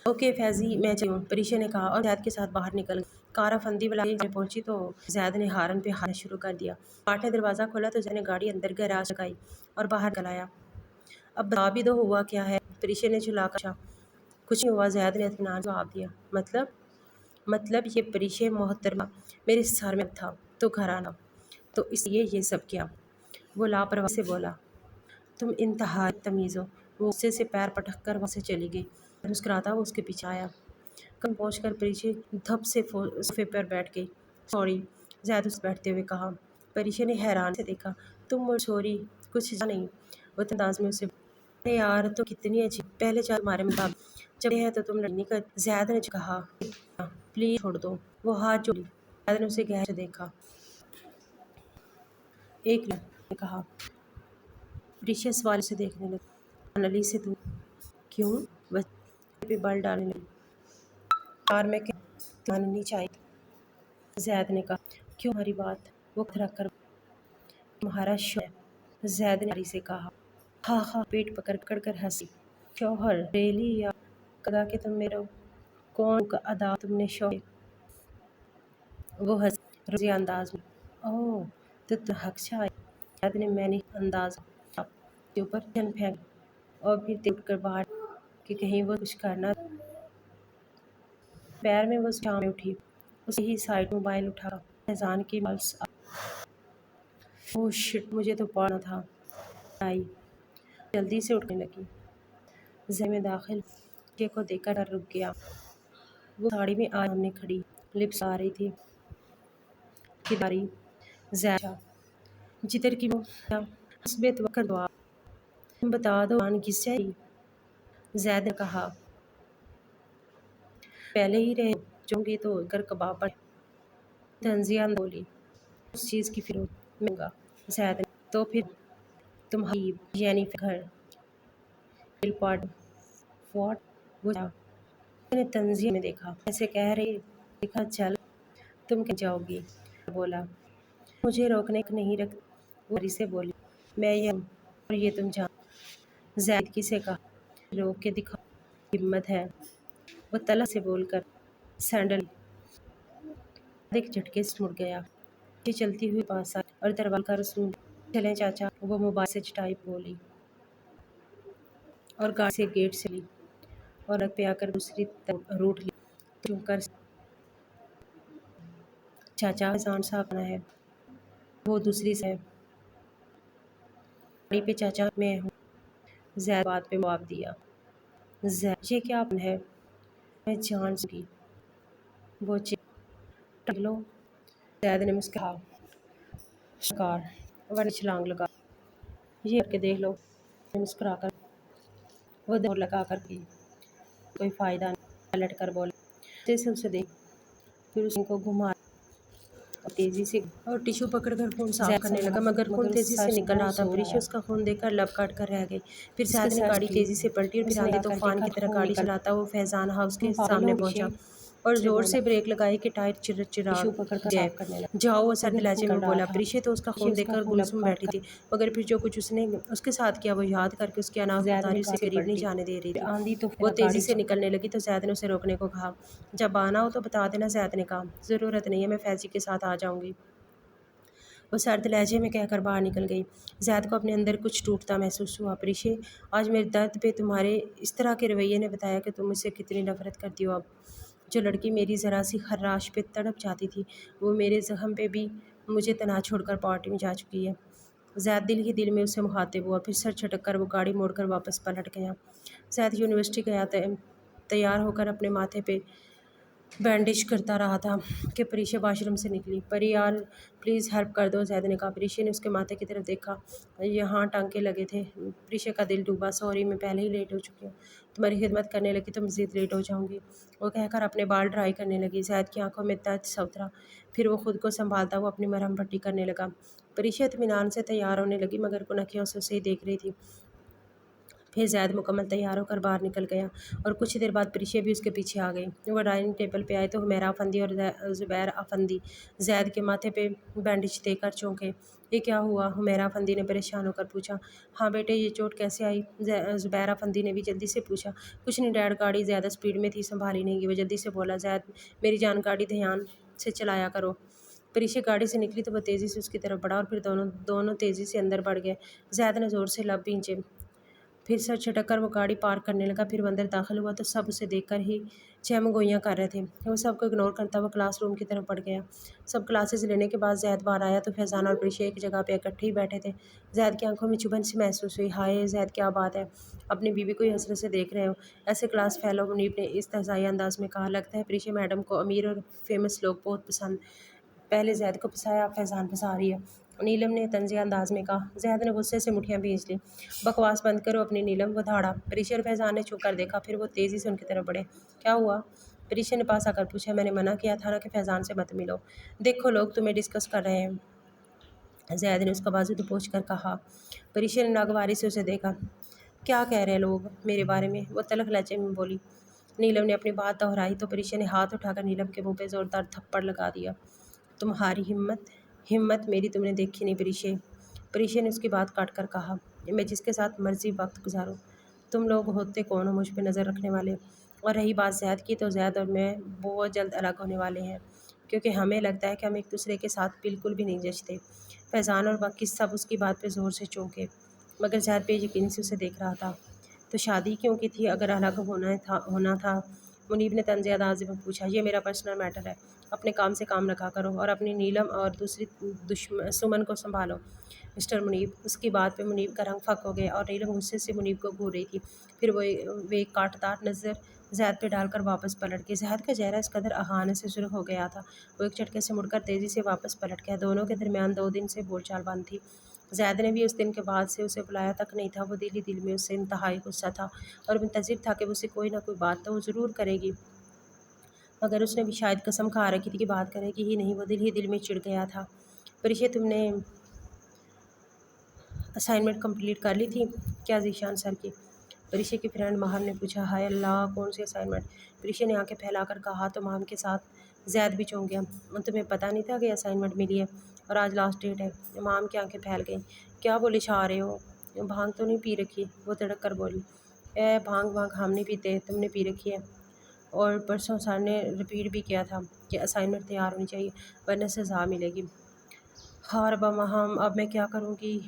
اوکے فیضی، میں چلی ہوں، پریشا نے کہا اور زید کے ساتھ باہر نکل گئی۔ کار افندی والا میں پہنچی تو زید نے ہارن پہ ہارنا شروع کر دیا۔ پارٹ نے دروازہ کھولا تو زید نے گاڑی اندر گیراج لگائی اور باہر نکل آیا۔ اب بتا بھی دو ہوا کیا ہے، پریشا نے جھلا کر پوچھا۔ کچھ نہیں ہوا، زید نے اطمینان سے جواب دیا۔ مطلب یہ پریشا محترمہ، میرے سر میں درد تھا تو گھر آنا، تو اس لیے یہ سب کیا، وہ لاپرواہی سے بولا۔ تم انتہائی بدتمیز ہو، وہ غصے سے پیر پٹک کر وہاں سے چلی گئی۔ مسکراتا وہ اس کے پیچھے آیا۔ کمرے میں پہنچ کر پریشا دھپ سے صوفے پر بیٹھ گئی۔ سوری، زید اس بیٹھتے ہوئے کہا۔ پریشا نے حیران سے دیکھا۔ تم مجھے سوری کچھ جانا نہیں، وہ انداز میں اسے ارے یار تو کتنی عجیب، پہلے چال تمہارے مطابق جب ہے تو تم لڑائی نہیں کرتی، زید نے کہا۔ پلیز چھوڑ دو، وہ ہاتھ جوڑ لی۔ زید نے اسے گہرے سے دیکھا۔ ایک لڑکی نے کہا۔ پریشا سوال سے دیکھنے لگی۔ فائنلی سے دور کیوں؟ وہ چہرے پہ بل ڈالنے لگی۔ یار میں کہتی ہوں ماننی چاہیے تھی، زید نے کہا۔ کیوں ہماری بات؟ وہ ہاتھ رکھ کر تمہارا شوہر، زید نے پیاری سے کہا۔ ہاں ہاں، پیٹ پکڑ کر ہنسی۔ شوہر ریلی یا خدا کہ تم میرے کون کا ادا تم نے شوہر؟ وہ ہنسی روزیہ انداز میں۔ اوہ تو تم حق چاہے، زید نے مینی انداز میں اس کے اوپر چن پھینک اور پھر تیز اٹھ کر باہر کہ کہیں وہ کچھ کرنا۔ پیر میں وہ شام میں اٹھی، اس کی ہی سائیڈ موبائل اٹھا فیضان کی پلس اوہ شٹ، مجھے تو پڑھنا تھا آئی جلدی سے اٹھنے لگی۔ ذہن میں داخل یہ کو دیکھ کر رک گیا۔ وہ ساڑی میں آج سامنے کھڑی لپس آ رہی تھی کی داری زیادہ جتر کی کیا حسب توقع دعا تم بتا دو جان کس سے آئی؟ زید نے کہا پہلے ہی رہے چوں گی تو اگر کباب بڑھے۔ تنزیہ بولی اس چیز کی فکر مہنگا۔ زید نے تو پھر تمہاری یعنی گھر بل پاٹ واٹ وہ کیا؟ میں نے تنزیہ میں دیکھا ایسے کہہ رہی دیکھا چل تم کہ جاؤ گی بولا مجھے روکنے کو نہیں رکھ وہ ہری سے بولی میں یہ ہوں اور یہ تم جان زید کی سے کہا روک کے دکھا ہمت ہے۔ وہ تلا سے بول کر سینڈل ایک جھٹکے سے مڑ گیا۔ یہ چلتی ہوئی پاس آئی اور دروازے کا رسوم چلیں چاچا وہ موبائل سے ٹائپ بولی اور گاڑی سے گیٹ سے لی اور رگ پہ آ کر دوسری روٹ لی تو چون کر چاچا فیضان صاحب آنا ہے وہ دوسری سے گاڑی پہ چاچا میں ہوں۔ زید بات پہ جواب دیا زید یہ کیا اپن ہے میں جان سکی وہ ٹلو زید نے مسکرا شکار ورنہ چھلانگ لگا یہ کر کے دیکھ لو مسکرا کر وہ دور لگا کر کی کوئی فائدہ نہیں پلٹ کر بولا جیسے اسے دیکھ پھر اس کو گھما اور تیزی سے اور ٹیشو پکڑ کر خون صاف کرنے لگا مگر خون تیزی سے نکل رہا تھا۔ پریشا اس کا خون دیکھ کر لب کاٹ کر رہ گئی۔ پھر زید نے گاڑی تیزی سے پلٹی اور پھر آندھی طوفان کی طرح گاڑی چلاتا وہ فیضان ہاؤس کے سامنے پہنچا اور زور سے بریک لگائی کہ ٹائر چرچرا گئے۔ جاؤ وہ سرد لہجے میں بولا۔ پریشا تو اس کا خون دیکھ کر گمسم بیٹھی تھی مگر پھر جو کچھ اس نے اس کے ساتھ کیا وہ یاد کر کے اس کی اناہوتاری اسے قریب نہیں جانے دے رہی تھی۔ وہ تیزی سے نکلنے لگی تو زید نے اسے روکنے کو کہا جب آنا ہو تو بتا دینا۔ زید نے کہا ضرورت نہیں ہے میں فیضی کے ساتھ آ جاؤں گی۔ وہ سرد لہجے میں کہہ کر باہر نکل گئی۔ زید کو اپنے اندر کچھ ٹوٹتا محسوس ہوا۔ پریشا آج میرے درد پہ تمہارے اس طرح کے رویے نے بتایا کہ تم مجھ سے کتنی نفرت کرتی ہو۔ اب جو لڑکی میری ذرا سی خراش پہ تڑپ جاتی تھی وہ میرے زخم پہ بھی مجھے تنہا چھوڑ کر پارٹی میں جا چکی ہے۔ زید دل ہی دل میں اسے مخاطب ہوا۔ پھر سر جھٹک کر وہ گاڑی موڑ کر واپس پلٹ گیا۔ زید یونیورسٹی گیا تیار ہو کر اپنے ماتھے پہ بینڈیج کرتا رہا تھا کہ پریشا واش روم سے نکلی۔ پری یار پلیز ہیلپ کر دو زید نے کہا۔ پریشا نے اس کے ماتھے کی طرف دیکھا یہاں ٹانکے لگے تھے۔ پریشا کا دل ڈوبا سوری میں پہلے ہی لیٹ ہو چکی ہوں تمہاری خدمت کرنے لگی تو مزید لیٹ ہو جاؤں گی وہ کہہ کر اپنے بال ڈرائی کرنے لگی۔ زید کی آنکھوں میں درد سا اترا پھر وہ خود کو سنبھالتا ہوا اپنی مرہم پٹی کرنے لگا۔ پریشا اطمینان سے تیار ہونے لگی مگر کن آنکھیں اسے ہی دیکھ رہی تھی۔ پھر زید مکمل تیار ہو کر باہر نکل گیا اور کچھ دیر بعد پریشا بھی اس کے پیچھے آ گئی۔ وہ ڈائننگ ٹیبل پہ آئے تو حمیرہ افندی اور زبیر افندی زید کے ماتھے پہ بینڈیج دیکھ کر چونکے۔ یہ کیا ہوا؟ حمیرہ افندی نے پریشان ہو کر پوچھا۔ ہاں بیٹے یہ چوٹ کیسے آئی؟ زبیر افندی نے بھی جلدی سے پوچھا۔ کچھ نہیں ڈیڈ گاڑی زیادہ سپیڈ میں تھی سنبھالی نہیں گئی وہ جلدی سے بولا۔ زید میری جان گاڑی دھیان سے چلایا کرو۔ پریشا گاڑی سے نکلی تو وہ تیزی سے اس کی طرف بڑھا اور پھر دونوں تیزی سے اندر بڑھ گئے۔ زید نے زور سے لب بھینچے پھر سر جھٹک کر وہ گاڑی پارک کرنے لگا۔ پھر وہ اندر داخل ہوا تو سب اسے دیکھ کر ہی چہم گوئیاں کر رہے تھے۔ وہ سب کو اگنور کرتا ہوا کلاس روم کی طرف بڑھ گیا۔ سب کلاسز لینے کے بعد زید باہر آیا تو فیضان اور پریشا ایک جگہ پہ اکٹھے ہی بیٹھے تھے۔ زید کی آنکھوں میں چبھن سی محسوس ہوئی۔ ہائے زید کیا بات ہے اپنی بیوی کو حسرت سے دیکھ رہے ہو؟ ایسے کلاس فیلو منیب نے استہزائی انداز میں کہا۔ لگتا ہے پریشا میڈم کو امیر اور فیمس لوگ بہت پسند پہلے زید کو پھنسایا اب فیضان پھنسا رہی ہے نیلم نے طنزیہ انداز میں کہا۔ زید نے غصے سے مٹھیاں بھینج لیں۔ بکواس بند کرو اپنی نیلم وہ دھاڑا۔ پریشا اور فیضان نے چھپ کر دیکھا پھر وہ تیزی سے ان کی طرف بڑھے۔ کیا ہوا؟ پریشا نے پاس آ کر پوچھا۔ میں نے منع کیا تھا نا کہ فیضان سے مت ملو۔ دیکھو لوگ تمہیں ڈسکس کر رہے ہیں زید نے اس کا بازو دبوچ کر کہا۔ پریشا نے ناگواری سے اسے دیکھا۔ کیا کہہ رہے لوگ میرے بارے میں؟ وہ تلخ لہجے میں بولی۔ نیلم نے اپنی بات دہرائی تو پریشا نے ہاتھ اٹھا کر نیلم کے منہ پہ زوردار تھپڑ لگا دیا۔ تمہاری ہمت میری تم نے دیکھی نہیں پریشا۔ پریشا نے اس کی بات کاٹ کر کہا میں جس کے ساتھ مرضی وقت گزاروں تم لوگ ہوتے کون ہو مجھ پہ نظر رکھنے والے؟ اور رہی بات زید کی تو زید اور میں بہت جلد الگ ہونے والے ہیں کیونکہ ہمیں لگتا ہے کہ ہم ایک دوسرے کے ساتھ بالکل بھی نہیں جچتے۔ فیضان اور باقی سب اس کی بات پہ زور سے چونکے مگر زید بے یقینی سے اسے دیکھ رہا تھا۔ تو شادی کیوں کی تھی اگر الگ ہونا تھا؟ منیب نے طنزیہ انداز میں پوچھا۔ یہ میرا پرسنل میٹر ہے اپنے کام سے کام رکھا کرو اور اپنی نیلم اور دوسری سمن کو سنبھالو مسٹر منیب۔ اس کی بات پہ منیب کا رنگ پھک ہو گیا اور نیلم غصے سے منیب کو گھور رہی تھی۔ پھر وہ ایک کاٹدار نظر زید پہ ڈال کر واپس پلٹ گئی۔ زید کا چہرہ اس قدر اہانے سے سرخ ہو گیا تھا وہ ایک جھٹکے سے مڑ کر تیزی سے واپس پلٹ گیا۔ دونوں کے درمیان 2 دن سے بول چال بند تھی۔ زید نے بھی اس دن کے بعد سے اسے بلایا تک نہیں تھا۔ وہ دل ہی دل میں اس سے انتہائی غصہ تھا اور منتظر تھا کہ وہ اسے کوئی نہ کوئی بات تو ضرور کرے گی، مگر اس نے بھی شاید قسم کھا رکھی تھی کہ بات کرے گی ہی نہیں۔ وہ دل ہی دل میں چڑ گیا تھا۔ پریشے، تم نے اسائنمنٹ کمپلیٹ کر لی تھی کیا ذیشان سر کی؟ پریشے کی فرینڈ ماہم نے پوچھا۔ ہائے اللہ، کون سی اسائنمنٹ؟ پریشے نے آنکھیں پھیلا کر کہا تو ماہم کے ساتھ زید بھی چونک گیا۔ تمہیں پتہ نہیں تھا کہ اسائنمنٹ ملی ہے اور آج لاسٹ ڈیٹ ہے؟ ماہم کی آنکھیں پھیل گئیں۔ کیا بولے چھا رہے ہو؟ بھانگ تو نہیں پی رکھی؟ وہ تڑک کر بولی۔ اے بھانگ وانگ ہم نہیں پیتے، تم نے پی رکھی ہے۔ اور پرسوں سر نے رپیٹ بھی کیا تھا کہ اسائنمنٹ تیار ہونی چاہیے ورنہ سزا ملے گی۔ ہاں ربا ماہم، اب میں کیا کروں گی؟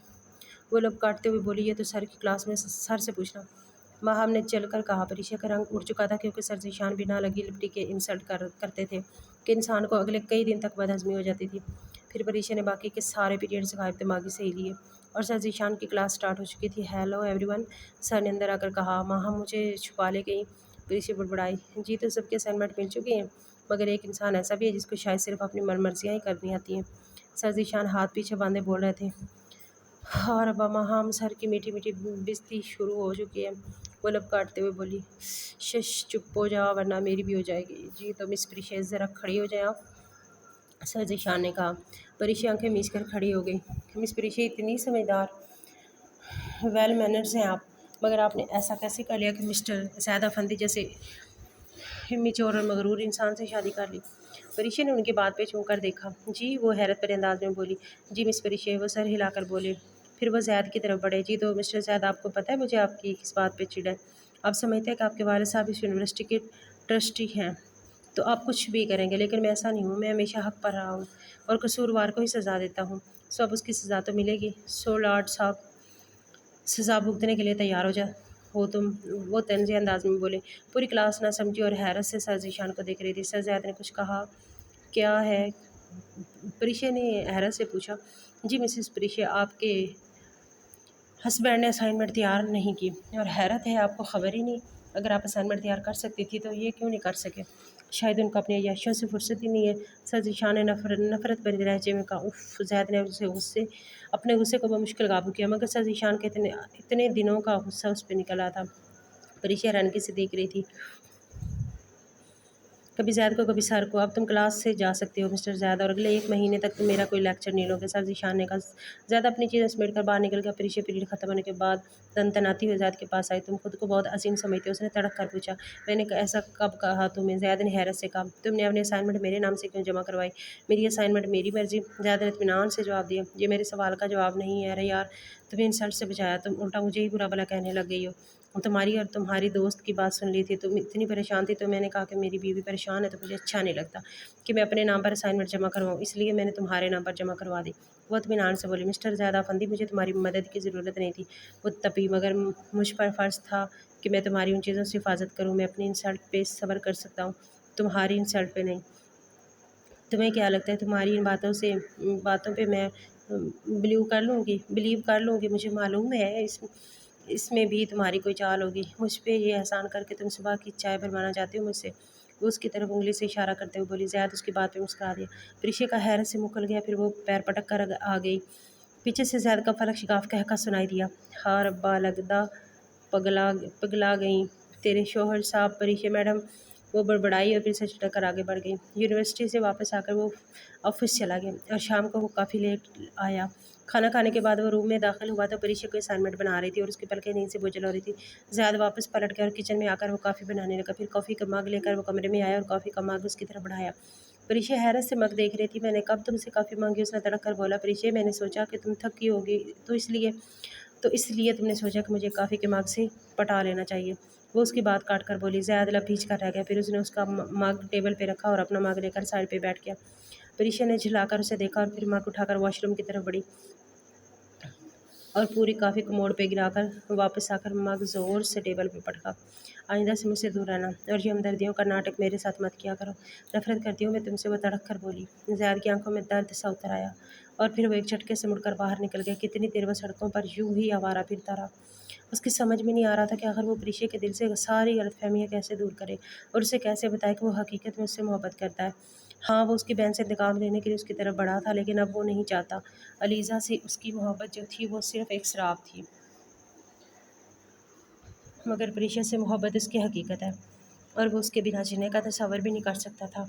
وہ لب کاٹتے ہوئے بولی۔ یہ تو سر کی کلاس میں سر سے پوچھنا، ماہم نے چل کر کہا۔ پریشا کا رنگ اڑ چکا تھا کیونکہ سر ذیشان بنا لگی لپٹی کے انسلٹ کرتے تھے کہ انسان کو اگلے کئی دن تک بد ہضمی ہو جاتی تھی۔ پھر پریشا نے باقی کے سارے پیریڈز غائب دماغی سے ہی لیے اور سر ذیشان کی کلاس سٹارٹ ہو چکی تھی۔ ہیلو ایوری ون، سر نے اندر آ کر کہا۔ ماہم مجھے چھپا لے گئی، پریشا بڑبڑائی۔ جی تو سب کے اسائنمنٹ مل چکے ہیں، مگر ایک انسان ایسا بھی ہے جس کو شاید صرف اپنی مرضیاں ہی کرنی آتی ہیں۔ سر ذیشان ہاتھ پیچھے باندھے بول رہے تھے۔ ہاں ربا ماہم، سر کی میٹھی میٹھی بستی شروع ہو چکی ہے، وہ لب کاٹتے ہوئے بولی۔ شش، چپ ہو جاؤ ورنہ میری بھی ہو جائے گی۔ جی تو مس پریشا ذرا کھڑی ہو جائیں آپ، سر ذیشان نے کہا۔ پریشا آنکھیں میچ کر کھڑی ہو گئی۔ مس پریشا اتنی سمجھدار، ویل مینرز ہیں آپ، مگر آپ نے ایسا کیسے کر لیا کہ مسٹر زید افندی جیسے میچور اور مغرور انسان سے شادی کر لی؟ پریشا نے ان کی بات پہ چونک کر دیکھا۔ جی، وہ حیرت بھرے انداز میں بولی۔ جی مس پریشا، وہ سر ہلا کر بولے۔ پھر وہ زید کی طرف بڑھے۔ جی تو مسٹر زید، آپ کو پتہ ہے مجھے آپ کی کس بات پہ چڑ ہے؟ آپ سمجھتے ہیں کہ آپ کے والد صاحب اس یونیورسٹی کے ٹرسٹی ہیں تو آپ کچھ بھی کریں گے، لیکن میں ایسا نہیں ہوں۔ میں ہمیشہ حق پر رہا ہوں اور قصوروار کو ہی سزا دیتا ہوں، سو اب اس کی سزا تو ملے گی۔ سو لارڈ صاحب سزا بھگتنے کے لیے تیار ہو تم، وہ طنزیہ انداز میں بولے۔ پوری کلاس نہ سمجھی اور حیرت سے سر ذیشان کو دیکھ رہی تھی۔ سر زید نے کچھ کہا کیا ہے؟ پریشا نے حیرت سے پوچھا۔ جی مسز پریشا، آپ کے ہسبینڈ نے اسائنمنٹ تیار نہیں کی اور حیرت ہے آپ کو خبر ہی نہیں۔ اگر آپ اسائنمنٹ تیار کر سکتی تھی تو یہ کیوں نہیں کر سکے؟ شاید ان کو اپنی عیاشیوں سے فرصت ہی نہیں ہے، سر ذیشان نے نفرت بھرے لہجے میں کہا۔ اف، زید نے اپنے غصے کو بمشکل قابو کیا، مگر سر ذیشان کے اتنے دنوں کا غصہ اس پہ نکلا تھا۔ پریشا حیرانگی سے دیکھ رہی تھی، کبھی زید کو کبھی سر کو۔ اب تم کلاس سے جا سکتے ہو مسٹر زید، اور اگلے 1 مہینے تک تم میرا کوئی لیکچر نہیں لوگے، سر ذیشان نے کہا۔ زید اپنی چیزیں سمیٹ کر باہر نکل گیا۔ پریشا پیریڈ ختم ہونے کے بعد تنتناتی ہوئے زید کے پاس آئی۔ تم خود کو بہت عظیم سمجھتے ہو، اس نے تڑک کر پوچھا۔ میں نے ایسا کب کہا تمہیں؟ زید نے حیرت سے کہا۔ تم نے اپنے اسائنمنٹ میرے نام سے کیوں جمع کروائی؟ میری اسائنمنٹ میری مرضی، زید نے اطمینان سے جواب دیا۔ یہ میرے سوال کا جواب نہیں ہے۔ ارے یار، تمہیں انسلٹ سے بچایا، تم الٹا مجھے ہی برا بھلا کہنے لگ گئی ہو۔ تمہاری اور تمہاری دوست کی بات سن لی تھی، تم اتنی پریشان تھی تو میں نے کہا کہ میری بیوی پریشان ہے تو مجھے اچھا نہیں لگتا کہ میں اپنے نام پر اسائنمنٹ جمع کرواؤں، اس لیے میں نے تمہارے نام پر جمع کروا دی۔ وہ اطمینان سے بولی۔ مسٹر زید افندی، مجھے تمہاری مدد کی ضرورت نہیں تھی، وہ تپی، مگر مجھ پر فرض تھا کہ میں تمہاری ان چیزوں سے حفاظت کروں۔ میں اپنی انسلٹ پہ صبر کر سکتا ہوں، تمہاری انسلٹ پہ نہیں۔ تمہیں کیا لگتا ہے تمہاری ان باتوں پہ میں بلیو کر لوں گی؟ مجھے معلوم ہے اس میں بھی تمہاری کوئی چال ہوگی، مجھ پہ یہ احسان کر کے تم صبح کی چائے بنوانا چاہتے ہو مجھ سے؟ وہ اس کی طرف انگلی سے اشارہ کرتے ہوئے بولی۔ زید اس کی بات پہ مسکرا دیا۔ پریشا کا حیرت سے منہ کھل گیا، پھر وہ پیر پٹک کر آ گئی۔ پیچھے سے زید کا فلک شگاف کہکا سنائی دیا۔ ہاں ربا، لگدا پگلا گئیں تیرے شوہر صاحب پریشا میڈم، وہ بڑبڑائی اور پھر سے جھٹک کر آگے بڑھ گئی۔ یونیورسٹی سے واپس آ کر وہ آفس چلا گیا اور شام کو وہ کافی لیٹ آیا۔ کھانا کھانے کے بعد وہ روم میں داخل ہوا تو پریشا کوئی اسائنمنٹ بنا رہی تھی اور اس کی پلکیں نیند سے بوجھل ہو رہی تھی۔ زید واپس پلٹ گیا اور کچن میں آ کر وہ کافی بنانے لگا۔ پھر کافی کا مگ لے کر وہ کمرے میں آیا اور کافی کا مگ اس کی طرف بڑھایا۔ پریشا حیرت سے مگ دیکھ رہی تھی۔ میں نے کب تم سے کافی مانگی؟ اس نے تڑک کر بولا۔ پریشا، میں نے سوچا کہ تم تھکی ہوگی تو اس لیے تم نے سوچا کہ مجھے کافی کے مگ سے پٹا لینا چاہیے، وہ اس کی بات کاٹ کر بولی۔ زید لب بھیج کر رہ گیا، پھر اس نے اس کا مگ ٹیبل پہ رکھا اور اپنا مگ لے کر سائڈ پہ بیٹھ گیا۔ پریشا نے جھلا کر اسے دیکھا اور پھر مگ اٹھا کر واش روم کی طرف بڑھی۔ اور پوری کافی کو موڑ پہ گرا کر واپس آ کر مگ زور سے ٹیبل پہ پٹکا۔ آئندہ سے مجھ سے دور رہنا اور یہ ہمدردیوں کا ناٹک میرے ساتھ مت کیا کرو، نفرت کرتی ہوں میں تم سے، وہ تڑک کر بولی۔ زید کی آنکھوں میں درد سا اتر آیا اور پھر وہ ایک جھٹکے سے مڑ کر باہر نکل گیا۔ کتنی دیر وہ سڑکوں پر یوں ہی آوارہ پھرتا رہا۔ اس کی سمجھ میں نہیں آ رہا تھا کہ آخر وہ پریشے کے دل سے ساری غلط فہمیاں کیسے دور کرے اور اسے کیسے بتائے کہ وہ حقیقت میں اس سے محبت کرتا ہے۔ ہاں، وہ اس کی بہن سے انتقام لینے کے لیے اس کی طرف بڑھا تھا، لیکن اب وہ نہیں چاہتا۔ علیزہ سے اس کی محبت جو تھی وہ صرف ایک سراب تھی، مگر پریشا سے محبت اس کی حقیقت ہے اور وہ اس کے بنا جینے کا تصور بھی نہیں کر سکتا تھا۔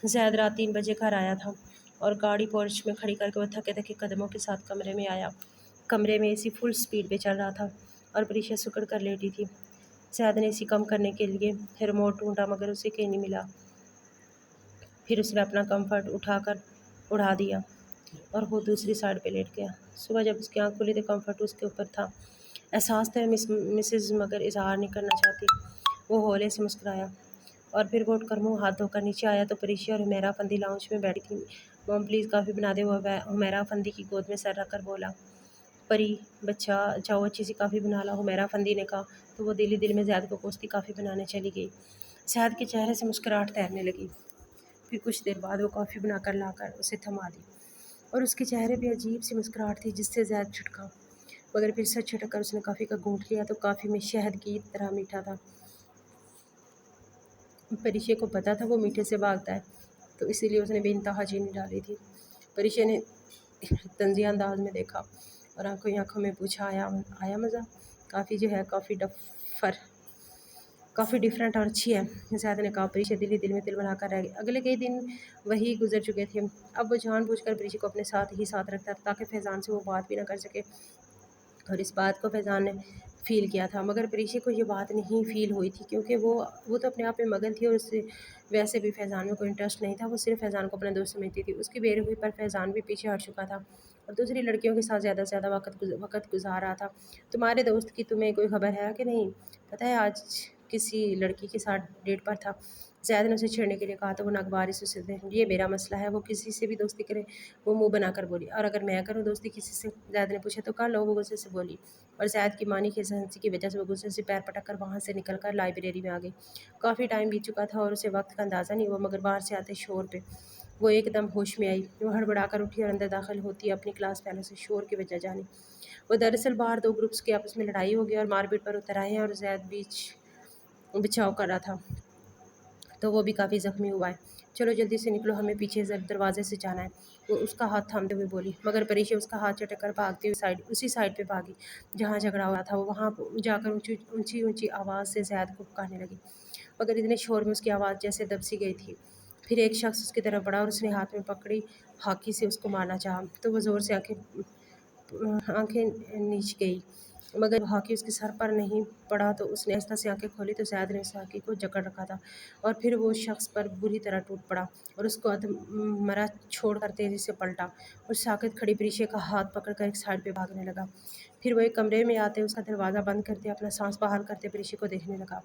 زید رات 3 بجے گھر آیا تھا اور گاڑی پورچ میں کھڑی کر کے وہ تھکے تھکے قدموں کے ساتھ کمرے میں آیا۔ کمرے میں اے سی فل سپیڈ پہ چل رہا تھا اور پریشا سکڑ کر لیٹی تھی۔ زید نے اے سی کم کرنے کے لیے ریموٹ ڈھونڈا مگر اسے کہیں نہیں ملا۔ پھر اس نے اپنا کمفرٹ اٹھا کر اڑا دیا اور وہ دوسری سائڈ پہ لیٹ گیا۔ صبح جب اس کی آنکھ کھلی تو کمفرٹ اس کے اوپر تھا۔ احساس تھا مسز مگر اظہار نہیں کرنا چاہتی۔ وہ ہولے سے مسکرایا اور پھر وہ اٹھ کر منہ ہاتھ دھو کر نیچے آیا تو پریشا اور حمیرہ افندی لاؤنج میں بیٹھی تھی۔ موم پلیز کافی بنا دے، وہ حمیرہ افندی کی گود میں سر رکھ کر بولا۔ پری بچہ جاؤ اچھی سی کافی بنا لاؤ، حمیرہ افندی نے کہا تو وہ دل ہی دل میں زید کو کوستی کافی بنانے چلی گئی۔ زید کے چہرے سے مسکراہٹ تیرنے لگی۔ پھر کچھ دیر بعد وہ کافی بنا کر لا کر اسے تھما دی اور اس کے چہرے پہ عجیب سی مسکراہٹ تھی جس سے زید چھٹکا، مگر پھر سر چھٹک کر اس نے کافی کا گھونٹ لیا تو کافی میں شہد کی طرح میٹھا تھا۔ پریشے کو پتہ تھا وہ میٹھے سے بھاگتا ہے تو اسی لیے اس نے بے انتہا چینی ڈالی تھی۔ پریشے نے طنزیہ انداز میں دیکھا اور آنکھوں ہی آنکھوں میں پوچھا، آیا مزہ؟ کافی جو ہے کافی ڈفرینٹ اور اچھی ہے، زید نے کہا۔ پریشا دل ہی دل میں تل بنا کر رہ گئی۔ اگلے کئی دن وہی گزر چکے تھے۔ اب وہ جان بوجھ کر پریشا کو اپنے ساتھ رکھتا تھا تاکہ فیضان سے وہ بات بھی نہ کر سکے، اور اس بات کو فیضان نے فیل کیا تھا مگر پریشا کو یہ بات نہیں فیل ہوئی تھی کیونکہ وہ تو اپنے آپ میں مگن تھی اور اس سے ویسے بھی فیضان میں کوئی انٹرسٹ نہیں تھا۔ وہ صرف فیضان کو اپنا دوست سمجھتی تھی۔ اس کی بے رحمی پر فیضان بھی پیچھے ہٹ چکا تھا اور دوسری لڑکیوں کے ساتھ زیادہ سے زیادہ وقت گزار رہا تھا۔ تمہارے دوست کی تمہیں کوئی خبر ہے کہ نہیں؟ پتہ ہے آج کسی لڑکی کے ساتھ ڈیٹ پر تھا۔ زید نے اسے چھیڑنے کے لیے کہا تو وہ ناگوار سے اسے یہ میرا مسئلہ ہے، وہ کسی سے بھی دوستی کرے، وہ منہ بنا کر بولی۔ اور اگر میں کروں دوستی کسی سے؟ زید نے پوچھا۔ تو کر لو، وہ غصے سے بولی اور زید کی مانی خیز ہنسی کی وجہ سے وہ غصے سے پیر پٹک کر وہاں سے نکل کر لائبریری میں آ گئی۔ کافی ٹائم بیت چکا تھا اور اسے وقت کا اندازہ نہیں ہوا مگر باہر سے آتے شور پہ وہ ایک دم ہوش میں آئی۔ وہ ہڑبڑا کر اٹھی اور اندر داخل ہوتی اپنی کلاس فیلو سے شور کی وجہ جانی۔ وہ دراصل باہر 2 گروپس کی آپس میں لڑائی ہو گئی اور مار پیٹ پر اتر آئے ہیں اور زید بیچ بچاؤ کر رہا تھا تو وہ بھی کافی زخمی ہوا ہے۔ چلو جلدی سے نکلو، ہمیں پیچھے دروازے سے جانا ہے، وہ اس کا ہاتھ تھامتے ہوئے بولی مگر پریشا اس کا ہاتھ چٹک کر بھاگتی ہوئی اسی سائڈ پہ بھاگی جہاں جھگڑا ہوا تھا۔ وہ وہاں جا کر اونچی اونچی آواز سے زید کو پکارنے لگی مگر اتنے شور میں اس کی آواز جیسے دب سی گئی تھی۔ پھر ایک شخص اس کی طرف بڑھا اور اس نے ہاتھ میں پکڑی ہاکی سے اس کو مارنا چاہا تو وہ زور سے آنکھیں نیچ گئی مگر ہاکی اس کے سر پر نہیں پڑا تو اس نے آہستہ سے آنکھیں کھولی تو زید نے اس ہاکی کو جکڑ رکھا تھا اور پھر وہ شخص پر بری طرح ٹوٹ پڑا اور اس کو مرا چھوڑ کر تیزی سے پلٹا اور ساکت کھڑی پریشا کا ہاتھ پکڑ کر ایک سائڈ پہ بھاگنے لگا۔ پھر وہ ایک کمرے میں آتے اس کا دروازہ بند کرتے اپنا سانس بحال کرتے پریشا کو دیکھنے لگا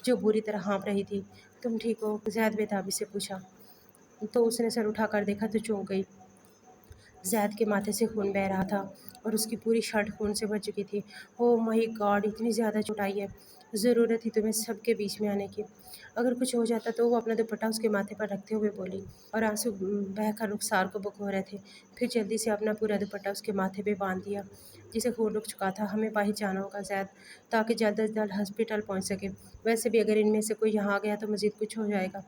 جو بری طرح ہانپ رہی تھی۔ تم ٹھیک ہو؟ زید بےتابی سے پوچھا تو اس نے سر اٹھا کر دیکھا تو چونک گئی۔ زید کے ماتھے سے خون بہہ رہا تھا اور اس کی پوری شرٹ خون سے بھر چکی تھی۔ اوہ مائی گاڈ، اتنی زیادہ چوٹ آئی ہے، ضرورت تھی تمہیں سب کے بیچ میں آنے کی، اگر کچھ ہو جاتا تو وہ اپنا دوپٹہ اس کے ماتھے پر رکھتے ہوئے بولی اور آنسو بہہ کر رخسار کو بھگو رہے تھے۔ پھر جلدی سے اپنا پورا دوپٹہ اس کے ماتھے پہ باندھ دیا جسے خون رک چکا تھا۔ ہمیں باہر جانا ہوگا زید تاکہ جلد از جلد ہاسپٹل پہنچ سکے، ویسے بھی اگر ان میں سے کوئی یہاں آ گیا تو مزید کچھ ہو جائے گا،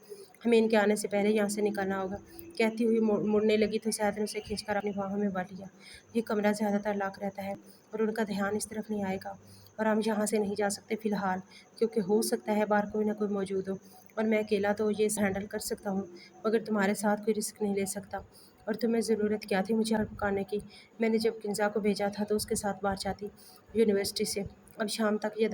ہمیں ان کے آنے سے پہلے یہاں سے نکلنا ہوگا۔ کہتی ہوئی مڑنے لگی تو زید نے اسے کھینچ کر اپنی باہوں میں بھر لیا۔ یہ کمرہ زیادہ تر لاک رہتا ہے اور ان کا دھیان اس طرف نہیں آئے گا اور ہم یہاں سے نہیں جا سکتے فی الحال کیونکہ ہو سکتا ہے باہر کوئی نہ کوئی موجود ہو اور میں اکیلا تو یہ ہینڈل کر سکتا ہوں مگر تمہارے ساتھ کوئی رسک نہیں لے سکتا۔ اور تمہیں ضرورت کیا تھی مجھے ہیلپ کرنے کی؟ میں نے جب کنزا کو بھیجا تھا تو اس کے ساتھ باہر جاتی یونیورسٹی سے، اب شام تک یہ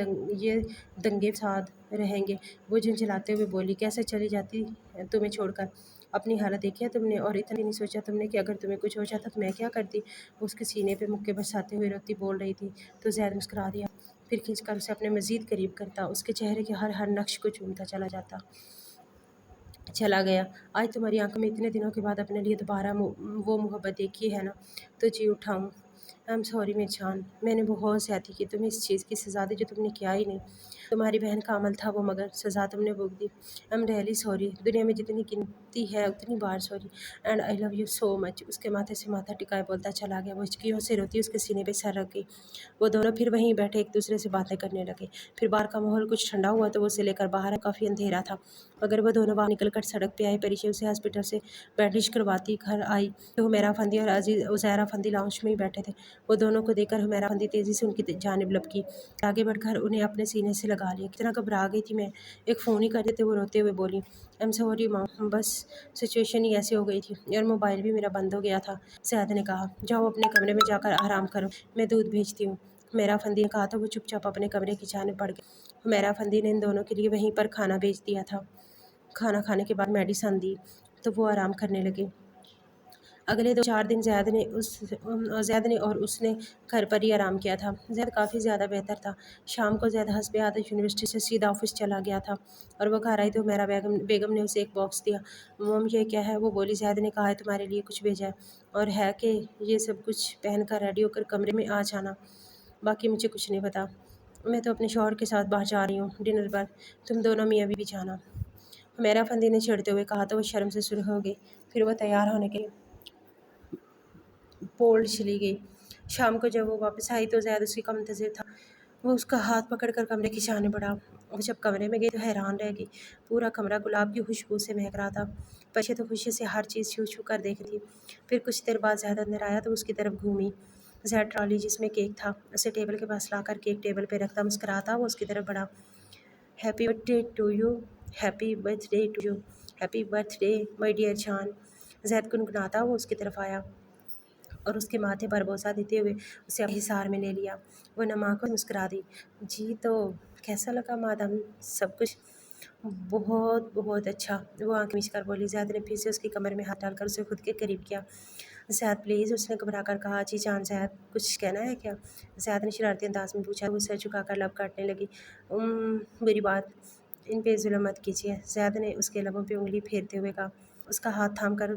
دنگے فساد رہیں گے، وہ جھنجھلاتے ہوئے بولی۔ کیسے چلی جاتی تمہیں چھوڑ کر؟ اپنی حالت دیکھی ہے تم نے؟ اور اتنا نہیں سوچا تم نے کہ اگر تمہیں کچھ ہو جاتا تو میں کیا کرتی؟ وہ اس کے سینے پہ مکے برساتے ہوئے روتی بول رہی تھی تو زید مسکرا دیا، پھر کھینچ کر اسے اپنے مزید قریب کرتا، اس کے چہرے کے ہر نقش کو چومتا چلا گیا۔ آج تمہاری آنکھوں میں اتنے دنوں کے بعد اپنے لیے دوبارہ وہ محبت دیکھی ہے نا تو جی اٹھا ہوں آئی ایم سوری میری جان، میں نے بہت زیادتی کی، تمہیں اس چیز کی سزا دی جو تم نے کیا ہی نہیں۔ تمہاری بہن کا عمل تھا وہ، مگر سزا تم نے بھوگ دی۔ آئی ایم ریئلی سوری، دنیا میں جتنی گنتی ہے اتنی بار sorry, and I love you so much. اس کے ماتھے سے ماتھا ٹکائے بولتا چلا گیا۔ وہ ہچکیوں سے روتی اس کے سینے پہ سر رکھ گئی۔ وہ دونوں پھر وہیں بیٹھے ایک دوسرے سے باتیں کرنے لگے۔ پھر باہر کا ماحول کچھ ٹھنڈا ہوا تو وہ اسے لے کر باہر کافی اندھیرا تھا، مگر وہ دونوں باہر نکل کر سڑک پہ آئے۔ پریشا اسے ہاسپٹل سے بینڈیج کرواتی گھر آئی تو حمیرہ افندی اور عزیرہ افندی لاؤنج میں ہی بیٹھے تھے۔ وہ دونوں کو دیکھ کر حمیرہ افندی تیزی سے ان کی جانب لپکی اور آگے بڑھ کر انہیں اپنے سینے سے لگا لیا۔ کتنا گھبرا گئی تھی میں، ایک فون ہی کر دیتے۔ وہ روتے ہوئے بولی، آئی ایم سوری ماں، بس سچویشن ہی ایسی ہو گئی تھی اور موبائل بھی میرا بند ہو گیا تھا۔ زیاد نے کہا، جاؤ اپنے کمرے میں جا کر آرام کرو، میں دودھ بھیجتی ہوں۔ حمیرہ افندی نے کہا تو وہ چپ چاپ اپنے کمرے کی جانب بڑھ گئی۔ حمیرہ افندی نے ان دونوں کے لیے وہیں پر کھانا بھیج دیا تھا۔ کھانا کھانے کے بعد میڈیسن دی تو وہ آرام کرنے لگے۔ اگلے 2-4 دن زید نے اور اس نے گھر پر ہی آرام کیا تھا۔ زید کافی زیادہ بہتر تھا۔ شام کو زید حسب عادت یونیورسٹی سے سیدھا آفس چلا گیا تھا اور وہ گھر آئی تو حمیرہ بیگم نے اسے ایک باکس دیا۔ مم یہ کیا ہے؟ وہ بولی، زید نے کہا ہے تمہارے لیے کچھ بھیجا ہے اور ہے کہ یہ سب کچھ پہن کر ریڈی ہو کر کمرے میں آ جانا، باقی مجھے کچھ نہیں پتا۔ میں تو اپنے شوہر کے ساتھ باہر جا رہی ہوں ڈنر پر، تم دونوں میاں بیوی جانا۔ حمیرہ افندی نے چڑھتے ہوئے کہا تو وہ شرم سے سرخ ہو گئی۔ پھر وہ تیار ہونے کے لیے بولڈ چلی گئی۔ شام کو جب وہ واپس آئی تو زید اسی کا منتظر تھا۔ وہ اس کا ہاتھ پکڑ کر کمرے کی جانب بڑھا۔ وہ جب کمرے میں گئی تو حیران رہ گئی، پورا کمرہ گلاب کی خوشبو سے مہک رہا تھا۔ پریشا تو خوشی سے ہر چیز چھو چھو کر دیکھ رہی تھی۔ پھر کچھ دیر بعد زید اندر آیا تو اس کی طرف گھومی۔ زید ٹرالی جس میں کیک تھا اسے ٹیبل کے پاس لا کر کیک ٹیبل پہ رکھتا مسکراتا وہ اس کی طرف بڑھا۔ Happy birthday to you, happy birthday to you, happy birthday my dear جان۔ زید گنگناتا وہ اس کی طرف آیا اور اس کے ماتھے پر بوسہ دیتے ہوئے اسے اپنے حصار میں لے لیا۔ وہ نما کر مسکرا دی۔ جی تو کیسا لگا مادام سب کچھ؟ بہت بہت اچھا، وہ آنکھ میچ کر بولی۔ زید نے پھر سے اس کی کمر میں ہاتھ ڈال کر اسے خود کے قریب کیا۔ زید پلیز، اس نے گھبرا کر کہا۔ جی جان زید، کچھ کہنا ہے کیا؟ زید نے شرارتی انداز میں پوچھا۔ وہ سر جھکا کر لب کاٹنے لگی۔ بری بات، ان پہ ظلم مت کیجیے، زید نے اس کے لبوں پہ انگلی پھیرتے ہوئے کہا۔ اس کا ہاتھ تھام کر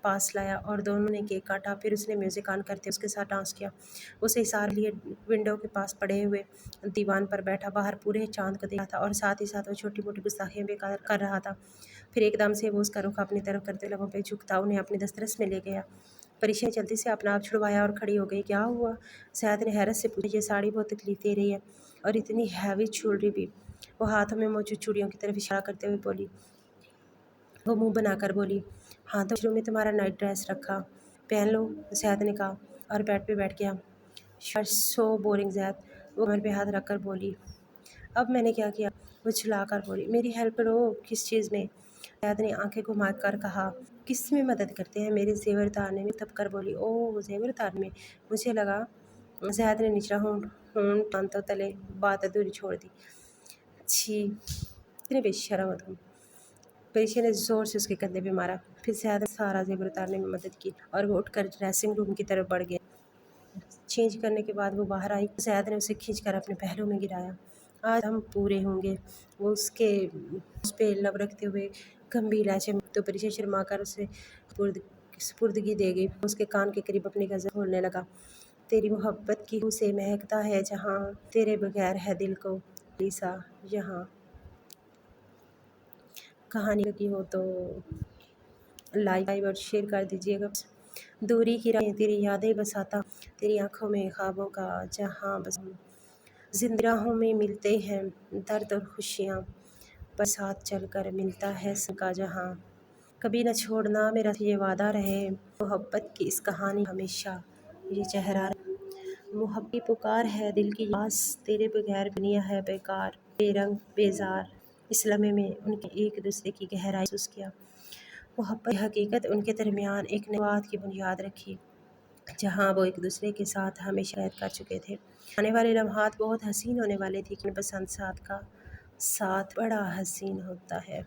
پاس لایا اور دونوں نے کیک کاٹا۔ پھر اس نے میوزک آن کرتے اس کے ساتھ ڈانس کیا۔ اسے حصار لیے ونڈو کے پاس پڑے ہوئے دیوان پر بیٹھا باہر پورے چاند کو دیکھ رہا تھا اور ساتھ ہی ساتھ وہ چھوٹی موٹی گستاخیاں بھی کر رہا تھا۔ پھر ایک دم سے وہ اس کا رخ اپنی طرف کرتے لبوں پہ جھکتا انہیں اپنی دسترس میں لے گیا۔ پریشا نے جلدی سے اپنا آپ چھڑوایا اور کھڑی ہو گئی۔ کیا ہوا؟ زید نے حیرت سے پوچھا۔ یہ ساڑی بہت تکلیف دے رہی ہے اور اتنی ہیوی جویلری بھی۔ وہ ہاتھوں میں موجود چوڑیوں کی طرف اشارہ کرتے ہوئے بولی۔ وہ منہ بنا کر بولی، ہاں تو شروع میں تمہارا نائٹ ڈریس رکھا، پہن لو، زید نے کہا اور بیڈ پہ بیٹھ گیا۔ یو آر سو بورنگ زید، وہ کمر پہ ہاتھ رکھ کر بولی۔ اب میں نے کیا کیا؟ وہ جھلا کر بولی۔ میری ہیلپ کرو۔ کس چیز میں؟ زید نے آنکھیں گھما کر کہا۔ کس میں مدد کرتے ہیں؟ میرے زیور اتارنے میں، تب کر بولی۔ اوہ زیور اتارنے میں، مجھے لگا۔ زید نے نچلا ہونٹ دانتوں تلے بات ادھوری چھوڑ دی۔ چھی، اتنے بے شرم ہو تم۔ پریشا نے زور سے اس کے کندھے پہ مارا۔ پھر زید نے سارا زیور اتارنے میں مدد کی اور وہ اٹھ کر ڈریسنگ روم کی طرف بڑھ گیا۔ چینج کرنے کے بعد وہ باہر آئی۔ زید نے اسے کھینچ کر اپنے پہلو میں گرایا۔ آج ہم پورے ہوں گے، وہ اس پہ لب رکھتے ہوئے گمبھیر لہجے میں تو پریشا شرما کر اسے سپردگی دے گئی۔ اس کے کان کے قریب اپنی غزل بولنے لگا۔ تیری محبت کی بو سے مہکتا ہے جہاں، تیرے بغیر ہے دل کو لیسا یہاں۔ کہانی لگی ہو تو لائک اور شیئر کر دیجیے گا۔ دوری کی راہیں تیری یادیں بساتا، تیری آنکھوں میں خوابوں کا جہاں بس ہوں۔ زندگی راہوں میں ملتے ہیں درد اور خوشیاں، پر ساتھ چل کر ملتا ہے سب کا جہاں۔ کبھی نہ چھوڑنا میرا یہ وعدہ رہے، محبت کی اس کہانی ہمیشہ یہ چہرہ رہے۔ محبت کی پکار ہے دل کی آس، تیرے بغیر دنیا ہے بیکار، بے رنگ بے زار۔ اس لمحے میں ان کے ایک دوسرے کی گہرائی محسوس کیا۔ محبت کی حقیقت ان کے درمیان ایک نئے بات کی بنیاد رکھی، جہاں وہ ایک دوسرے کے ساتھ ہمیشہ عہد کر چکے تھے۔ آنے والے لمحات بہت حسین ہونے والے تھے، لیکن پسند ساتھ کا ساتھ بڑا حسین ہوتا ہے۔